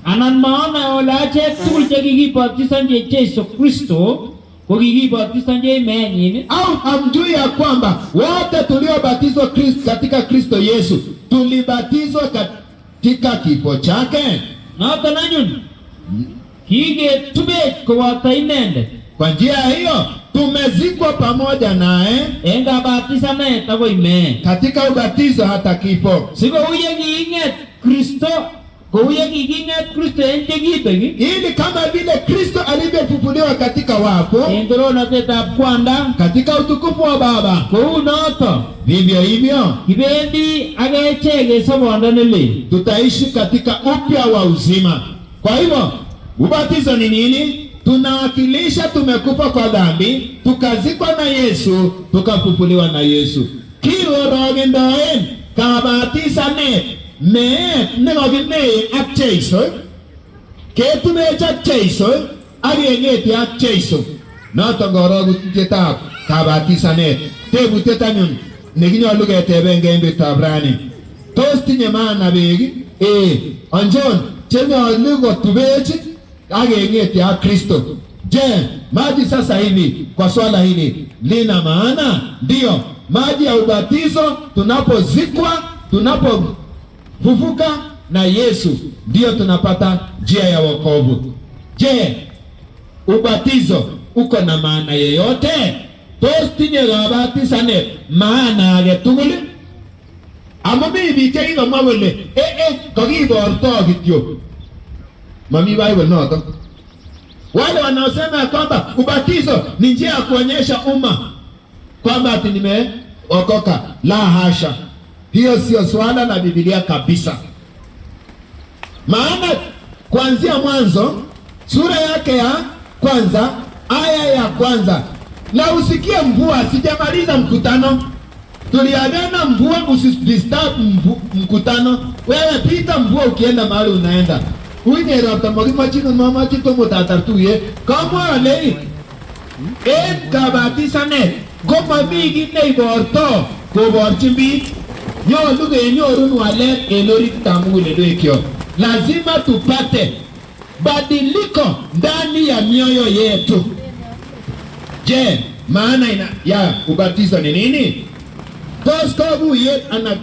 Anan maana olache tugul chekikibatisan je Yesu Kristo kokikibatisan je imenyini au hamjui ya kwamba wote tuliobatizwa katika Kristo Yesu tulibatizwa katika kifo chake? Noto nanyun kigetube kowata inende. Kwa njia hiyo tumezikwa pamoja naye enga batisane tako ime katika ubatizo hata kifo. Siko uye kiinget Kristo ili kama vile Kristo alivyofufuliwa katika wafu katika utukufu wa Baba, vivyo hivyo tutaishi katika upya wa uzima. Kwa hivyo ubatizo ni nini? Tunawakilisha tumekufa kwa dhambi, tukazikwa na Yesu, tukafufuliwa na Yesu. Kirogendoen kabatisane negogine ak Jeiso ketumeche ak Jeiso agengeti ak Jeiso noto ngorogutyetap kabatisanet. Tebutiet anyun nekinyolu keteben betut rani, tos tinye maana beek? Anjon chenyolu kotubech agengeti ak Kristo? Je, maji sasa hivi kwa swala hili lina maana? Ndio, maji ya ubatizo tunapozikwa, tunapofufuka na Yesu, ndio tunapata njia ya wokovu. Je, ubatizo uko na maana yeyote? Tos tinye kabatisane maana age tugul? Amami biche ino mawele kakiborto kityo. Mami Bible noto. Wale wanaosema kwamba ubatizo ni njia ya kuonyesha umma kwamba ati nimeokoka, la hasha. Hiyo sio swala la Biblia kabisa. Maana kuanzia Mwanzo sura yake ya kwanza aya ya kwanza, na usikie mvua. Sijamaliza mkutano, tuliagana mvua usidisturb mkutano. Wewe pita mvua ukienda mahali unaenda. Uine rapta magimachino mama chito mutatartuye kama lei kabatisane goma bigi nei borto ko borchimbi nyolu kenyorun walet en orit mugulelwekyo. Lazima tupate badiliko ndani ya mioyo yetu. Je, maana ya ubatizo ni nini? Tos koguyet ana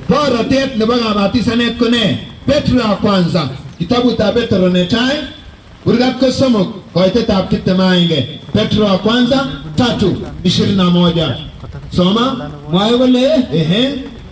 borotet nebo kabatisanet ko ne? Petro ya kwanza, kitabu cha Petro netai kurgat ko somok koitetab 21. Petro ya kwanza 3:21. Soma. Mwae kole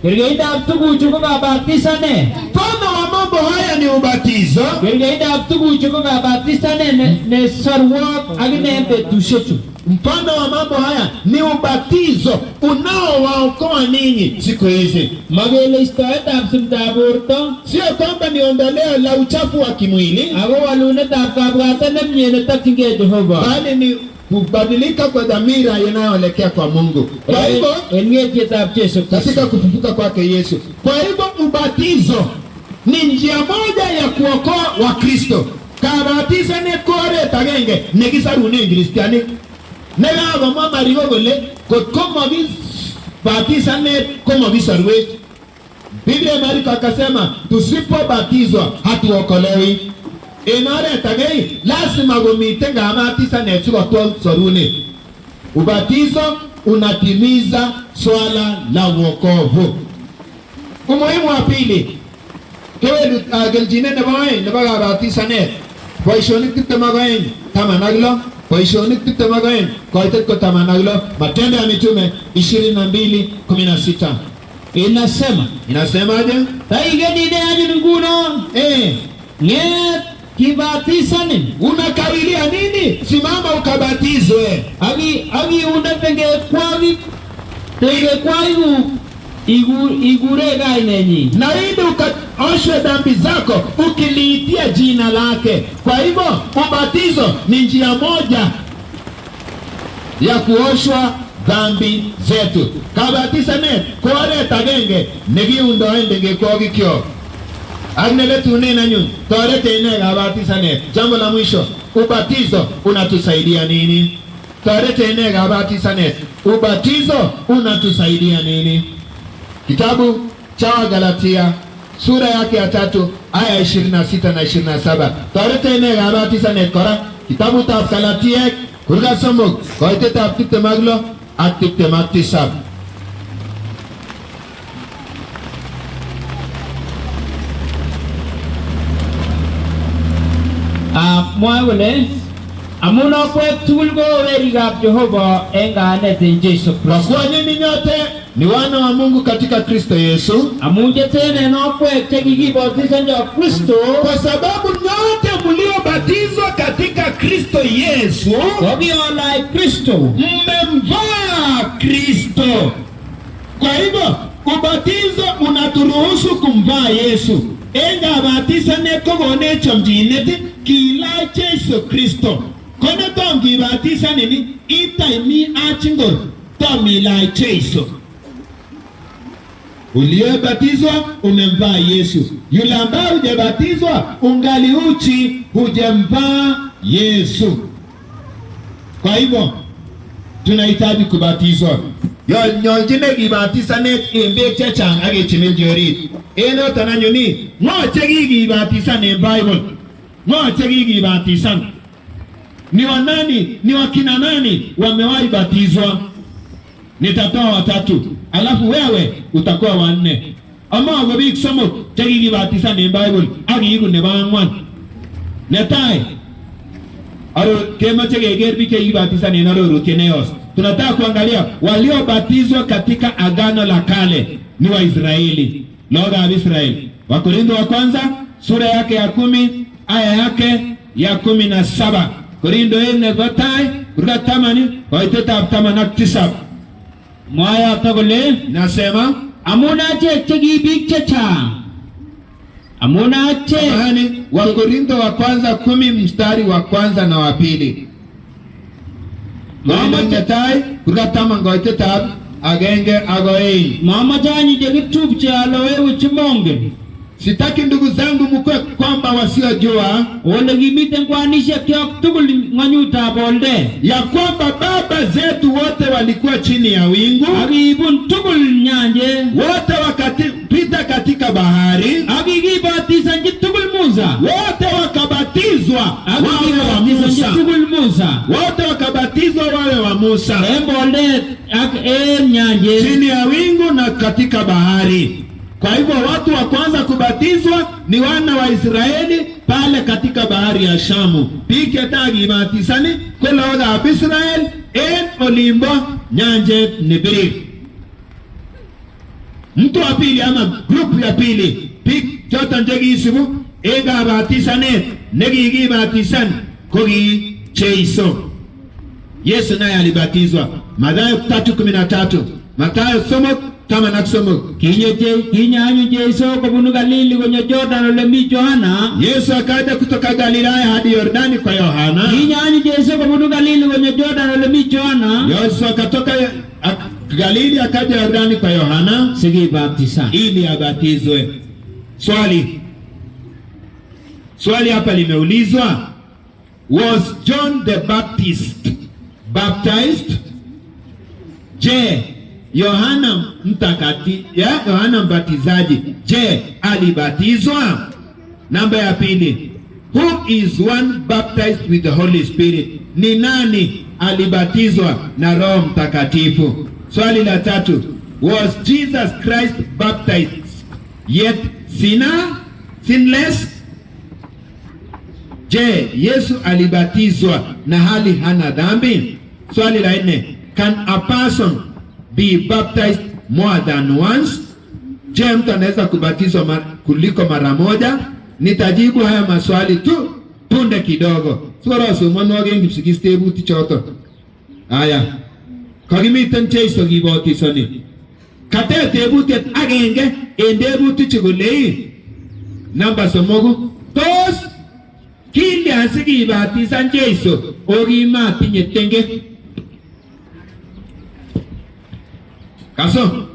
kergeindab tuguchu ko kabatisane. Mfano wa mambo mambo haya ni ubatizo. Kergeidab tuguchu ko kabatisanet ne sorwok ak ine betushechu. Mfano wa mambo haya ni ubatizo unaowaokoa ninyi siku hizi. Magele istoetab simtab borto, Sio kwamba ni ondoleo la uchafu wa kimwili, ako walunetab kabwatet nemie netokyingei Jehova. bali ni kubadilika kwa dhamira inayoelekea kwa Mungu. Kwa hivyo En ng'etietab Yesu Kristo. katika kufufuka kwake Yesu. Kwa hivyo ubatizo ni njia moja ya kuokoa Wakristo. Kabatisanet ko oret agenge nekisarune kristianik. Nekakomwa Mariko kole kotko mokibatisanet komokisorwech. Biblia Mariko akasema tusipobatizwa hatuokolewi. En oret age lazima komiten kabatisanet sikotwol sorunet. Ubatizo unatimiza swala la wokovu. Umuhimu wa pili, kelchinet nebo oeng nebo kabatisanet, boisionik 22:16, boisionik 22 koitet ko 16. Matendo ya Mitume 22:16 inasemaje? Taigenine anyun nguno ng'et kibatisanin Unakawilia nini? Simama ukabatizwe. akiunde tengekwaiku igure kainenyi Na ili ukaoshwe dhambi zako ukiliitia jina lake. Kwa hivyo ubatizo ni njia moja ya kuoshwa dhambi zetu. Kabatisanet ko oret agenge nekiundoen tengekwokikyo. Agneletune anyun torete ine kabatisanet. Jambo la mwisho, ubatizo unatusaidia nini? Torete ine kabatisanet. Ubatizo unatusaidia nini? Kitabu cha Wagalatia sura yake ya 3 aya 26 na 27. Torete ine kabatisanet kora. Kitabu ta Galatia kurga somok koitetab 26 ak 27. mwae kole amun akwek tugul ko werikab Jehova en kayanet en Jesu Kwa Kristo. kuwa nyinyi nyote ni wana wa Mungu katika Kristo Yesu, Amun chetenen akwek chekikibatisanjo Kristo kwa sababu nyote mliobatizwa katika Kristo Yesu kokiolai Kristo. mmemvaa Kristo. Kwa hivyo ubatizo unaturuhusu kumvaa Yesu. Enga batisanet ko konech chomchinet kilach Yesu Kristo. Kono tom kibatisaneni itaimi achingor tom ilach Yesu. Uliyebatizwa umemvaa Yesu. Yule ambaye hujabatizwa ungali uchi, hujamvaa Yesu. Kwa hivyo tunahitaji kubatizwa. Nyolchine kibatisanet en beek chechang ak kechimilchi orit. En noton anyun ng'o chekikibatisan en Bible? Ng'o chekikibatisan? Ni wanani, ni wakina nani wamewahi batizwa? Nitatoa watatu, alafu wewe utakuwa wanne. Ama ko biik somok chekikibatisan en Bible ak iiku nebo ang'wan. Netai, kemoche keker biik chekikibatisan en arorutiet neyos. Tunataka kuangalia waliobatizwa katika Agano la Kale ni Waisraeli, Lugha Israeli. Wakorintho wa kwanza sura yake ya 10 aya yake ya 17. Korintho nebo tai sura 8 koitetab 19. Mwaya tokole Nasema amun achek chekibiik chechang. Amun achek yani Wakorintho wa kwanza 10 mstari wa kwanza na wa pili. Mama chatai sura 8 koitetab 1 ak 2. mama chanyi chekitupche alowewe chimongen. Sitaki ndugu zangu mkwe kwamba wasiojua Ole kimiten kwanishek kyok tugul ng'onyutab bolde. ya kwamba baba zetu wote walikuwa chini ya wingu, Akibun tugul nyanje. wote wakapita katika bahari, Akikibatisanji tugul Musa. wote wakabatizwa wawe wa Akikibatisanji Musa, tugul Musa. wote wakabatizwa wawe wa Musa En boldet ak en nyanje. chini ya wingu na katika bahari. Kwa hivyo watu wa kwanza kubatizwa ni wana wa Israeli pale katika bahari ya Shamu. Pike tagi batisani kwa lugha Israel en olimbo nyanje nibiri. Mtu wa pili ama grupu ya pili Biik choton chekiisibu en kabatisanet nekikibatisan ko ki Jeiso. Yesu naye alibatizwa. Mathayo 3:13, Mathayo 3:13. Kinyanyu Jeiso kobunu Galili konyo Jordan ole mi Yohana. Yesu akaja kutoka Galilaya hadi Yordani kwa Yohana. Kinyanyu Jeiso kobunu Galili konyo Jordan ole mi Yohana. Yesu akatoka Galili akaja Yordani kwa Yohana Sikibatisan. ili abatizwe. Swali hapa limeulizwa, was John the Baptist baptized? Je, Yohana Mbatizaji, je, alibatizwa? Namba ya pili, who is one baptized with the Holy Spirit? Ni nani alibatizwa na Roho Mtakatifu? Swali la tatu, was Jesus Christ baptized yet sinless? Je, Yesu alibatizwa na hali hana dhambi? Swali la nne, can a person be baptized more than once? Je, mtu anaweza kubatizwa kuliko mara moja? Nitajibu haya maswali tu punde kidogo. Soroso mwanwage ngipsigis tebuti choto. Haya. Kagimiten Jeiso kibatisani. Kate tebutiet agenge en tebuti chegolei. Namba somogu. Tos kilyan sikibatisan Jeiso okimatinye tenge? Kaso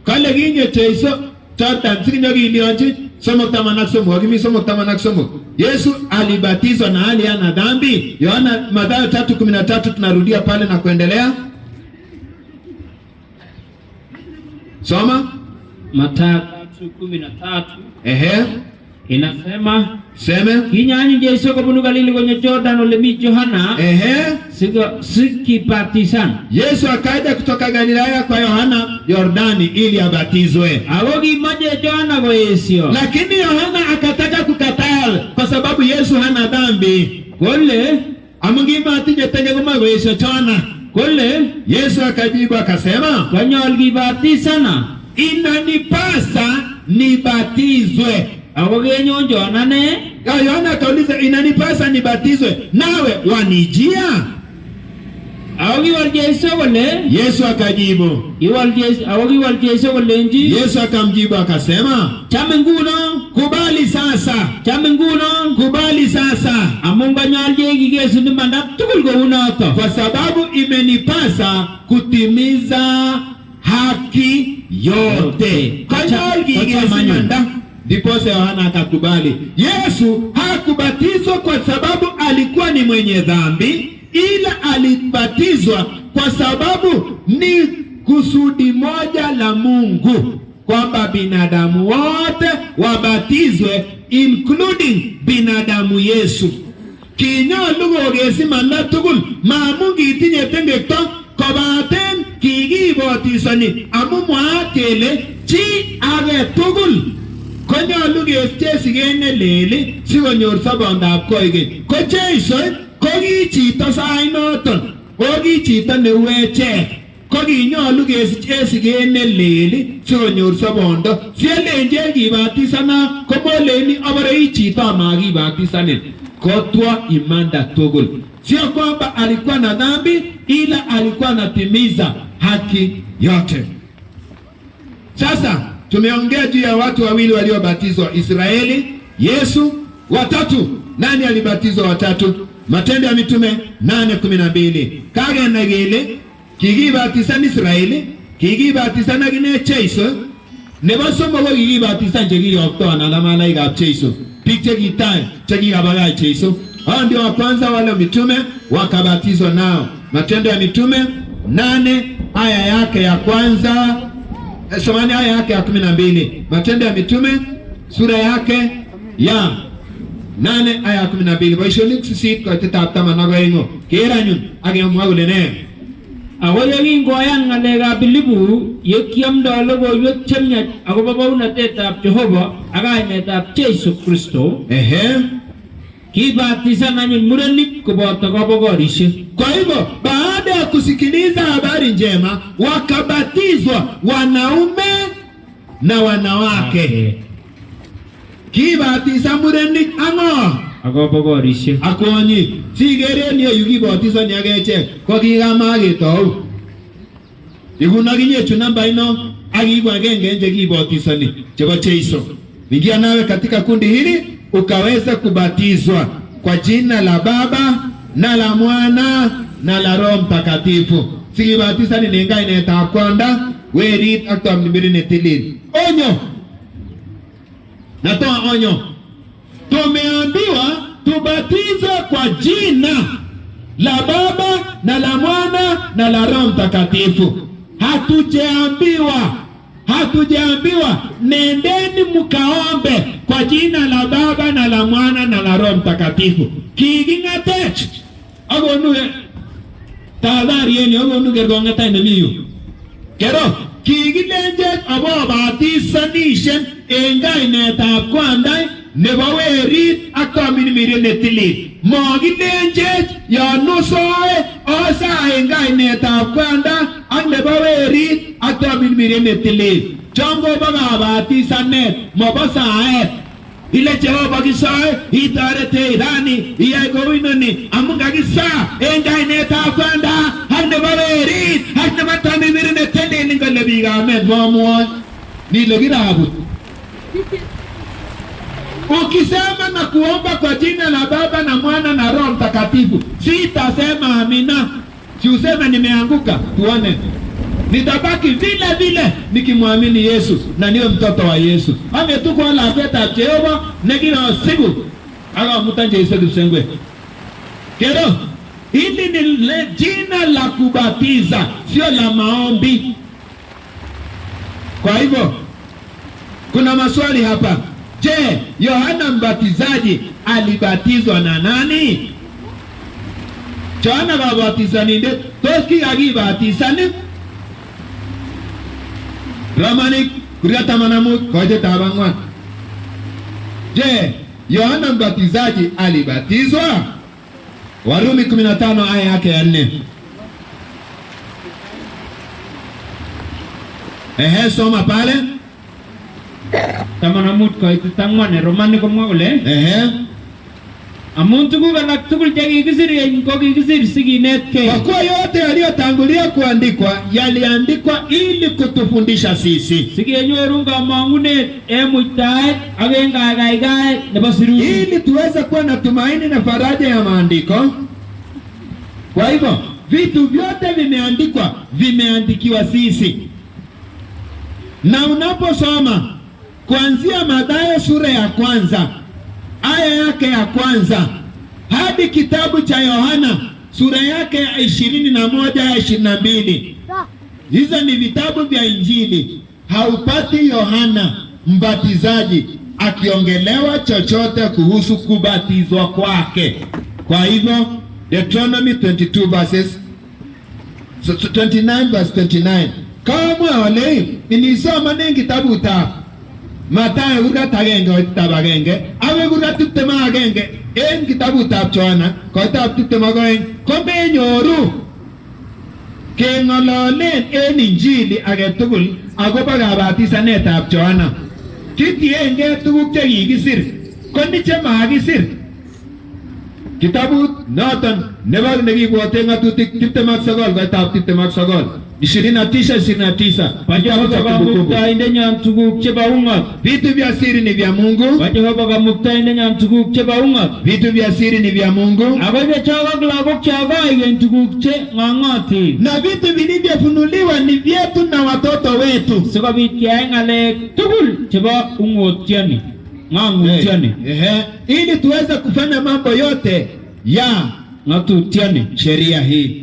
kale kinye Jeiso choton sikinyokilionchi 3:13. Yesu alibatizwa na hali hana dhambi. Yohana Mathayo 3:13 tunarudia pale na kuendelea. Soma Mathayo 3:13. Inasema seme kinyanyu Jeiso kobunu Galili konyo Jordan ole mi Yohana. Sikibatisan. Yesu akaja kutoka Galilaya kwa Yohana Yordani ili abatizwe. Ako kimache Yohana koesio. Lakini Yohana akataka kukataa kwa sababu Yesu hana dhambi. Kole amungima atinye tenge koma koesio Yohana. Kole Yesu akajibu akasema, kanyol kibatisana. Inanipasa nibatizwe. Ako kenyon Yohana ne? Yohana akauliza, inanipasa nibatizwe nawe wanijia? Ako kiwal Jeiso kole? Yesu akajibu. Kiwal Jeiso kolenji? Yesu akamjibu akasema, chame nguno, kubali sasa. Chame nguno, kubali sasa. Amun kanyol kikesu ni manda tugul kounoto. Kwa sababu imenipasa kutimiza haki yote. Kanyol kikesu manda. Ndiposa Yohana akakubali. Yesu hakubatizwa kwa sababu alikuwa ni mwenye dhambi, ila alibatizwa kwa sababu ni kusudi moja la Mungu, kwamba binadamu wote wabatizwe, including binadamu Yesu. Kinyolu kokesimanda tugul mamungi itinye tengekto kobaten kikibatisani amu mwaat kele chi age tugul konyolu kechesigen neleli sikonyor sobondab koigeny. Ko Jeiso ko ki chito sainoton, ko ki chito neu echek, ko kinyolu kechesigen neleli sikonyor sobondo. Sielenje kibatisana komoleni abore i chito amakibatisanin. Kotwa imanda tugul. Sio kwamba alikuwa na dhambi, ila alikuwa anatimiza haki yote. Sasa tumeongea juu ya watu wawili waliobatizwa Israeli, Yesu. Watatu, nani alibatizwa watatu? Matendo ya Mitume 8:12. Kage nagele kikibatisan Israeli, kikibatisan agine Jeiso. Nebo somo ko kikibatisan chekiyokto na malaikab Jeiso. Biik chekitai chekikabagach Jeiso. Hao ndio wa kwanza wale mitume wakabatizwa nao. Matendo ya Mitume 8 aya yake ya kwanza, somani aya yake ya 12. Matendo ya Mitume sura yake ya 8 aya ya 12. Boishonik sisit kwa tetab nagoingo. Keranyun agemwa kole ne. Ako yekingoyan ngalekab Bilibu yekiamdo logoiwek chemyach akobo baunatetab Jehova ak kainetab Jeiso Kristo. Kibatisan anyun murenik koboto kabogorishek. Kwa hivyo baada ya kusikiliza habari njema wakabatizwa wanaume na wanawake. Kibatisa murenik ang'o? akobo korisiek. Akwonyik. Sigeren yu kibatisani agechek ko kikamaketou. Ikun akinye chu namba ino akiibu agenge nje kibatisani chebo Jeiso. Ingia nawe katika kundi hili ukaweza kubatizwa kwa jina la Baba na la Mwana na la Roho Mtakatifu. Sikibatisani nenga ineta kwanda werit ak tomnimiri netilil. Onyo. Natoa onyo. Tumeambiwa tubatizwe kwa jina la Baba na la Mwana na la Roho Mtakatifu. Hatujaambiwa nendeni mkaombe kwa jina la Baba na la Mwana na la Roho Mtakatifu. Kigingatech agonu tahadhari yenu agonu gergongata inemiyu kero kigilenje abo batisanishen engainetab kwandai nebo werit ak tomnimiri netilil. Mogilenje yonusoe osa engainetab kwanda ak nebo werit ak tomnimiri netilil. Chongo baga batisanet mobo saet. Ile Jehova kisoe itorete irani iyai koinoni amun kakisa engainetab kwanda ak nebo werit ak nebo tomnimiri netilil ngole biik amen bomwon nilo kirabut. Ukisema na kuomba kwa jina la Baba na Mwana na Roho Mtakatifu, sitasema amina. Si useme nimeanguka, tuone. Nitabaki vile vile nikimwamini Yesu na niwe mtoto wa Yesu. Ametukwa la feta Jehova negino sigu. Aga mutanje Yesu kusengwe. Kero, hili ni jina la kubatiza, sio la maombi. Kwa hivyo, kuna maswali hapa. Je, Yohana Mbatizaji alibatizwa na nani? Yohana babatizani nde toski agibatisani. Ramanik kuriyata manamut koje tabangwan. Je, Yohana Mbatizaji alibatizwa? Warumi 15 aya yake ya 4. Soma pale. Tamanamut koitit ang'wan Romani komwa kole amun tuguk alak tugul chekikisir ko kikisir sikinetkei. Kwa kuwa yote yaliyotangulia kuandikwa yaliandikwa ili kutufundisha sisi, sikenyoru kamang'unet en muitaet ak en kaikaigaet nebo sirutik, ili tuweze kuwa na tumaini na faraja ya maandiko. Kwa hivyo vitu vyote vimeandikiwa sisi. Na unaposoma kuanzia Mathayo sura ya 1 aya yake ya 1 hadi kitabu cha Yohana sura yake ya 21 22, hizo ni vitabu vya Injili. Haupati Yohana Mbatizaji akiongelewa chochote kuhusu kubatizwa kwake. Kwa hivyo Deuteronomy 29 verse 29 kama wale inisoma ni kitabu ta Mathayo kurgat agenge koitab agenge awe kurgat 20 agenge en kitabutab Yohana koitab 22 komenyoru keng'ololen en Injili agetugul akobo kabatisanetab Yohana. Kitienge tuguk chekikisir koni chemakisir. Kitabut noton nebo nekibwote ng'atutik 29 koitab 29 29. Jehova kamuktaindenyon tuguk chebo ung'ot. Vitu vya siri ni vya Mungu. Jehova kamuktaindenyon tuguk chebo ung'ot. Vitu vya siri ni vya Mungu. Ako chechok lagok chokoigen tuguk che ng'ong'otin. Na vitu vilivyofunuliwa ni vyetu na watoto wetu, sikobit keyai ng'alek tugul chebo ung'otioni, ng'ong'utioni, ili tuweze kufanya mambo yote ya ng'atutioni, sheria hii.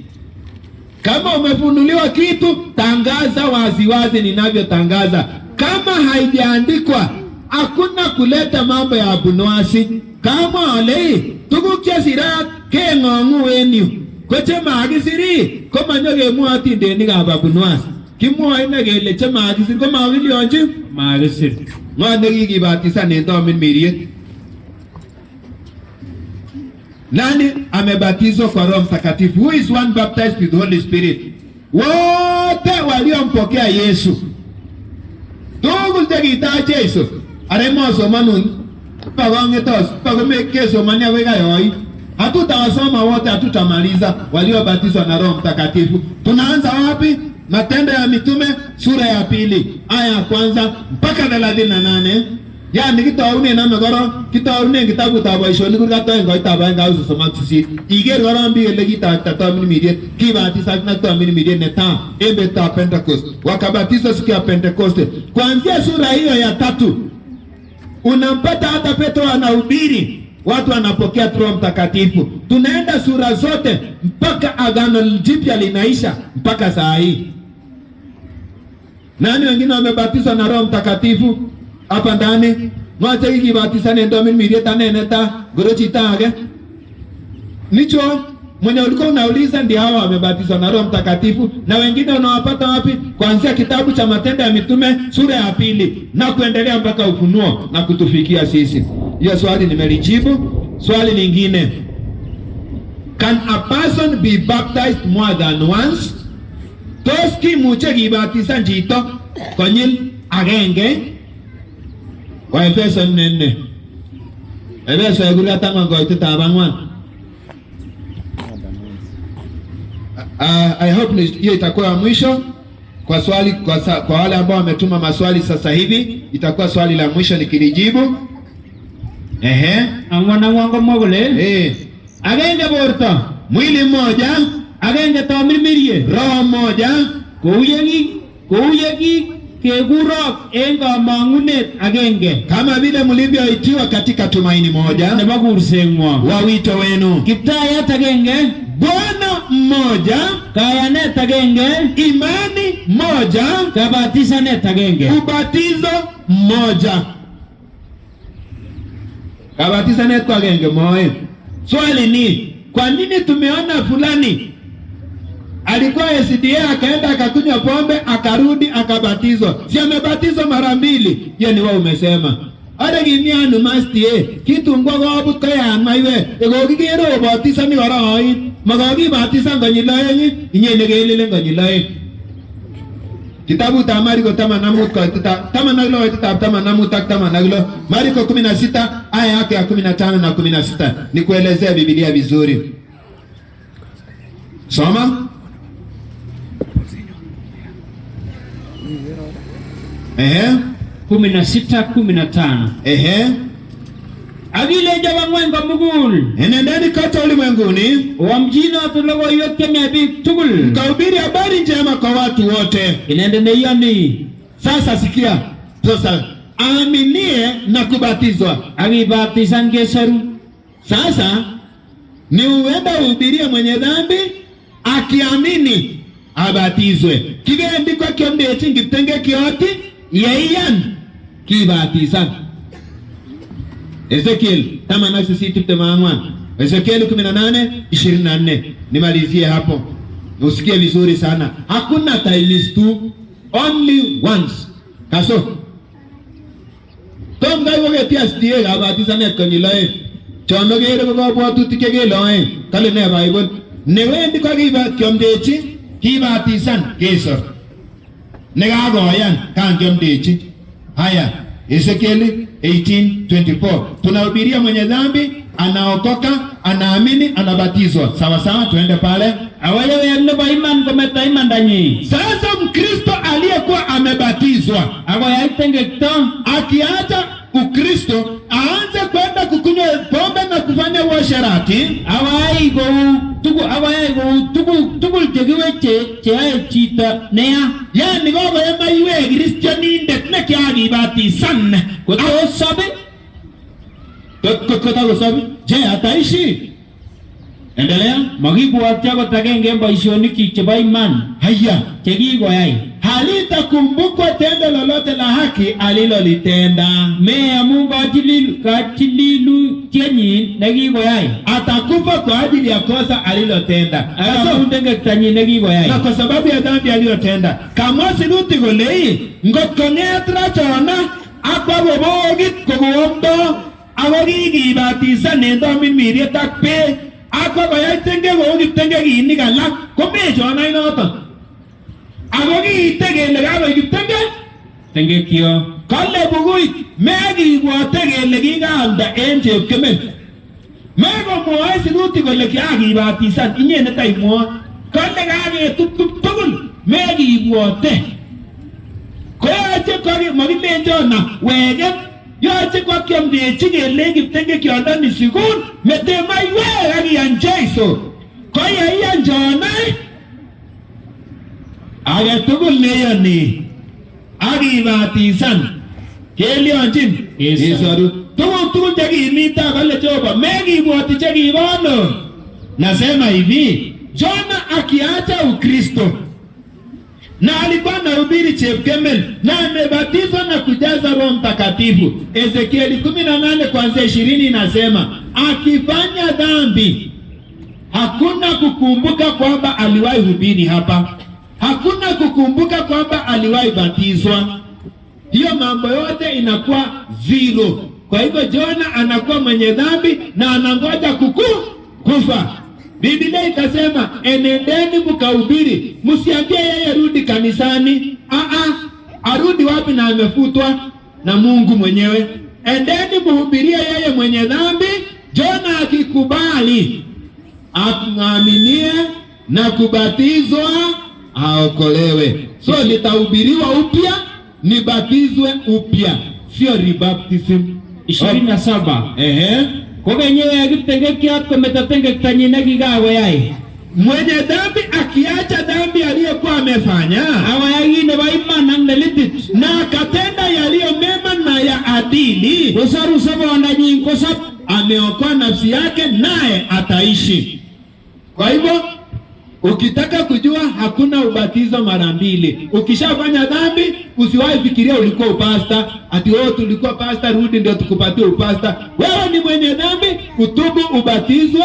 Kama umefunuliwa kitu, tangaza waziwazi ninavyotangaza. Kama haijaandikwa, hakuna kuleta mambo ya abunwasi. Kama ole tuguk chesirat keng'ong'u en yu koche makisiri komanyoke mwati ndenikab abunwasi. Kimwoe ine kele che makisir komakilionji makisir. Ng'o nekikibatisan en Tomin Miriet? Nani amebatizwa kwa Roho Mtakatifu? Who is one baptized with the Holy Spirit? Wote waliompokea Yesu. Tugul chekitaa Yesu. Aremo somanun pagongetos pagomekesomania wegayoi. Hatutawasoma wote, hatutamaliza waliobatizwa na Roho Mtakatifu. Tunaanza wapi? Matendo ya Mitume sura ya 2 aya ya 1 mpaka 38. Yani kitaune na megoro kitaune kitabu ta Boishonik kurgato ngo itaba nga usomak sisit. Iger goron bi ele kitata immediate kibatiza na to immediate neta ebeta Pentecost. Wakabatizwa siku ya Pentecost. Kuanzia sura hiyo ya 3 unampata hata Petro anahubiri, watu wanapokea Roho Mtakatifu. Tunaenda sura zote mpaka Agano Jipya linaisha mpaka saa hii. Nani wengine wamebatizwa na Roho Mtakatifu hapa ndani? Mwache hiki batisa nendo immediate neta gorochita age. Nicho mwenye ulikuwa unauliza ndio hawa wamebatizwa na Roho Mtakatifu. Na wengine unawapata wapi? Kuanzia kitabu cha Matendo ya Mitume sura ya 2 na kuendelea mpaka Ufunuo na kutufikia sisi. Hiyo swali nimelijibu. Swali lingine, can a person be baptized more than once? Tos kimuche kibatisan chito konyil agenge? Waefeso 4:4. Efeso kurgatam koitetab 4. I hope hiyo itakuwa mwisho kwa swali kwa wale ambao wametuma maswali sasa hivi, itakuwa swali la mwisho nikilijibu. Angwana wango mogole. Agenge borto, mwili mmoja, Agenge tamirmirie. roho moja, Kouyeki kekurok en kamangunet agenge. kama vile mlivyoitiwa katika tumaini moja Nebo kursengwa. wa wito wenu. Kiptayat agenge. Bwana mmoja, Kayanet agenge. imani moja, Kabatisanet agenge. ubatizo mmoja. Kabatisanet kwa agenge moja. Swali ni, kwa nini tumeona fulani alikuwa SDA akaenda akakunywa pombe akarudi akabatizwa? Si amebatizwa mara 2? Yeye ni wao umesema. Ada gimianu mastie kitu ngwa gobut kaya maiwe ego kigero batisa ni goroi magagi batisa nganyilaye inyene gelele nganyilaye. Kitabu ta Marko 8 Marko 16 aya yake ya 15 na 16. Nikuelezea Biblia vizuri. Soma. 16:15. Agile jaba ngwengo mugul. Enendeni kote ulimwenguni Wamjina tulogo yote mebik tugul. kahubiri habari njema kwa watu wote. Inendene yani. Sasa sikia. Sasa aaminie na kubatizwa. Agibatisan gesaru. Sasa ni uenda uhubirie mwenye dhambi akiamini abatizwe. Kigendi kwa kiomdeti ngitenge kioti yeiyan kibatisan. Ezekiel 8:24. Ezekiel 18:24. Nimalizie hapo. Usikie vizuri sana. Hakuna times 2, only once. Kaso. Tom gaiwo getia SDA gabatisanet konyiloe. Chono gere ko kabwatutik chegeloe. Kale ne Bible. Newendi kwa kiomdechi kibatisan kesor. Negagoyan kan kiomdechi. Haya, Ezekiel 18:24. Tunahubiria mwenye dhambi anaokoka, anaamini, anabatizwa. Sawa sawa, tuende pale. Awalewe yanebo iman kometa imandanyi. Sasa Mkristo aliyekuwa amebatizwa Agoyaitengekto. akiacha Ukristo aanze kwenda kukunywa pombe na kufanya uasherati, Awai go tugul chekiweche cheyae chito neya. yani gogoyema iwe Kristianindet nekiakibatisan Kotosobe. kotakosobi. Je, ataishi? Endelea. Makibwatya kot agenge en boisionik chebo iman Haya, chekikoyai. halitakumbukwa tendo lolote la haki alilolitenda. Me amu kachililu tienyin nekikoyai. Atakufa kwa ajili ya kosa alilotenda. Amu tengektanyin nekikoyai. Na kwa sababu ya dhambi aliyotenda. Kama siruti golei ngotko ngetra chona akwa bobogit kogoomdo agokikibatisan en tomimiriet ak beek akwa koyai tenge kou kiptengekinik alak komechona inoton. Ako kiite kele kakoik kiptenge Tengekyo. kale bukuit mekibwote kele kikaamda en chepkemen. Mekomwoe sirutik kole kakibatisan inye netaimwoe. Kole kaketuptup tugul mekibwote. Koyoche makilenjona weket. Yoche kwakiamdechi kele kiptengekyondo sikul mete maiwek akiyan Jeiso. Koyeiyan chona age tugul neyoni akibatisan kelyonchin isoru tugul chekimita kole Jehova mekibwoti chekibono. Nasema hivi, Jona akiacha Ukristo na alikuwa anahubiri chepkemen na amebatizwa na kujaza Roho Mtakatifu. Ezekieli 18 kuanzia 20 inasema akifanya dhambi hakuna kukumbuka kwamba aliwahi hubiri hapa, hakuna kukumbuka kwamba aliwahi batizwa. Hiyo mambo yote inakuwa zero. Kwa hivyo Jona anakuwa mwenye dhambi na anangoja kufa. Biblia ikasema enendeni mkahubiri, msiambie yeye rudi kanisani. Arudi wapi na amefutwa na Mungu mwenyewe? Endeni mhubirie yeye mwenye dhambi. Jona akikubali, aaminie na kubatizwa, aokolewe. So litahubiriwa upya, nibatizwe upya, sio rebaptism. 27 kokenyewe kiptengekiat kometatengektanyi nekikakoyai. Mwenye dhambi akiacha dhambi aliyokuwa amefanya awayai kit nebo iman ak nelitit na akatenda yaliyo mema na ya adili, kosoru sobondanyin kosop, ameokoa nafsi yake naye ataishi. Kwa hivyo ukitaka kujua hakuna ubatizo mara mbili. Ukishafanya dhambi usiwahi fikiria ulikuwa upasta, ati wewe tulikuwa pasta rudi ndio tukupatie upasta. Wewe ni mwenye dhambi, utubu, ubatizwe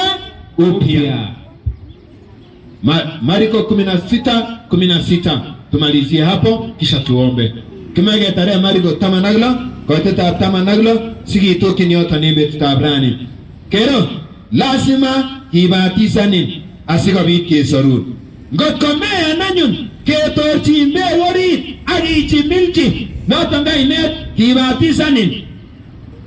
upya. Marko 16:16 tumalizie hapo kisha tuombe. Kimege tarehe Marko 8 kwa teta 8 sigitoki nyoto nimbe tutabrani. Kero lazima kibatisanin asikobit kesorun. Ngot komea nanyun ketorchin beek orit akichimilchi noton kainet kibatisanin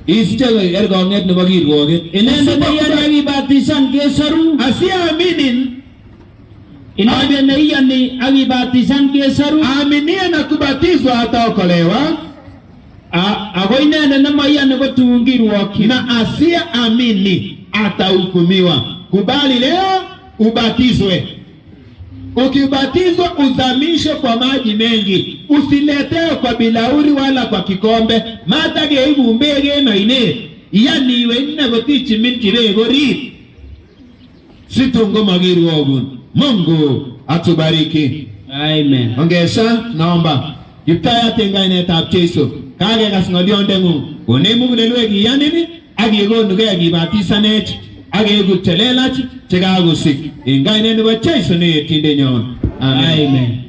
isiche ergong'et nebo kirwoket. Inendet neiyoni akibatisan kesoru, asiaminin inendet neiyoni akibatisan kesoru, aaminie na kubatizwa ataokolewa. Ako inendet nemoiyoni kotun kirwokyin, na asiyeamini atahukumiwa. Kubali leo ubatizwe. Ukibatizwa uzamishwe kwa maji mengi, usiletewe kwa bilauri wala kwa kikombe. Mata geibu mbege na ine yani iwe nina gotichi minti begori situngo magiru ogun. Mungu atubariki. Amen. Ongeza naomba Yiptaya tenga inetab Jeiso kage kasngolionde ngu onemu kulelweki yanini akikonu ke akibatisanech akekut chelelach chekakosik en kainet nebo Jeiso neyetindenyon. Amen.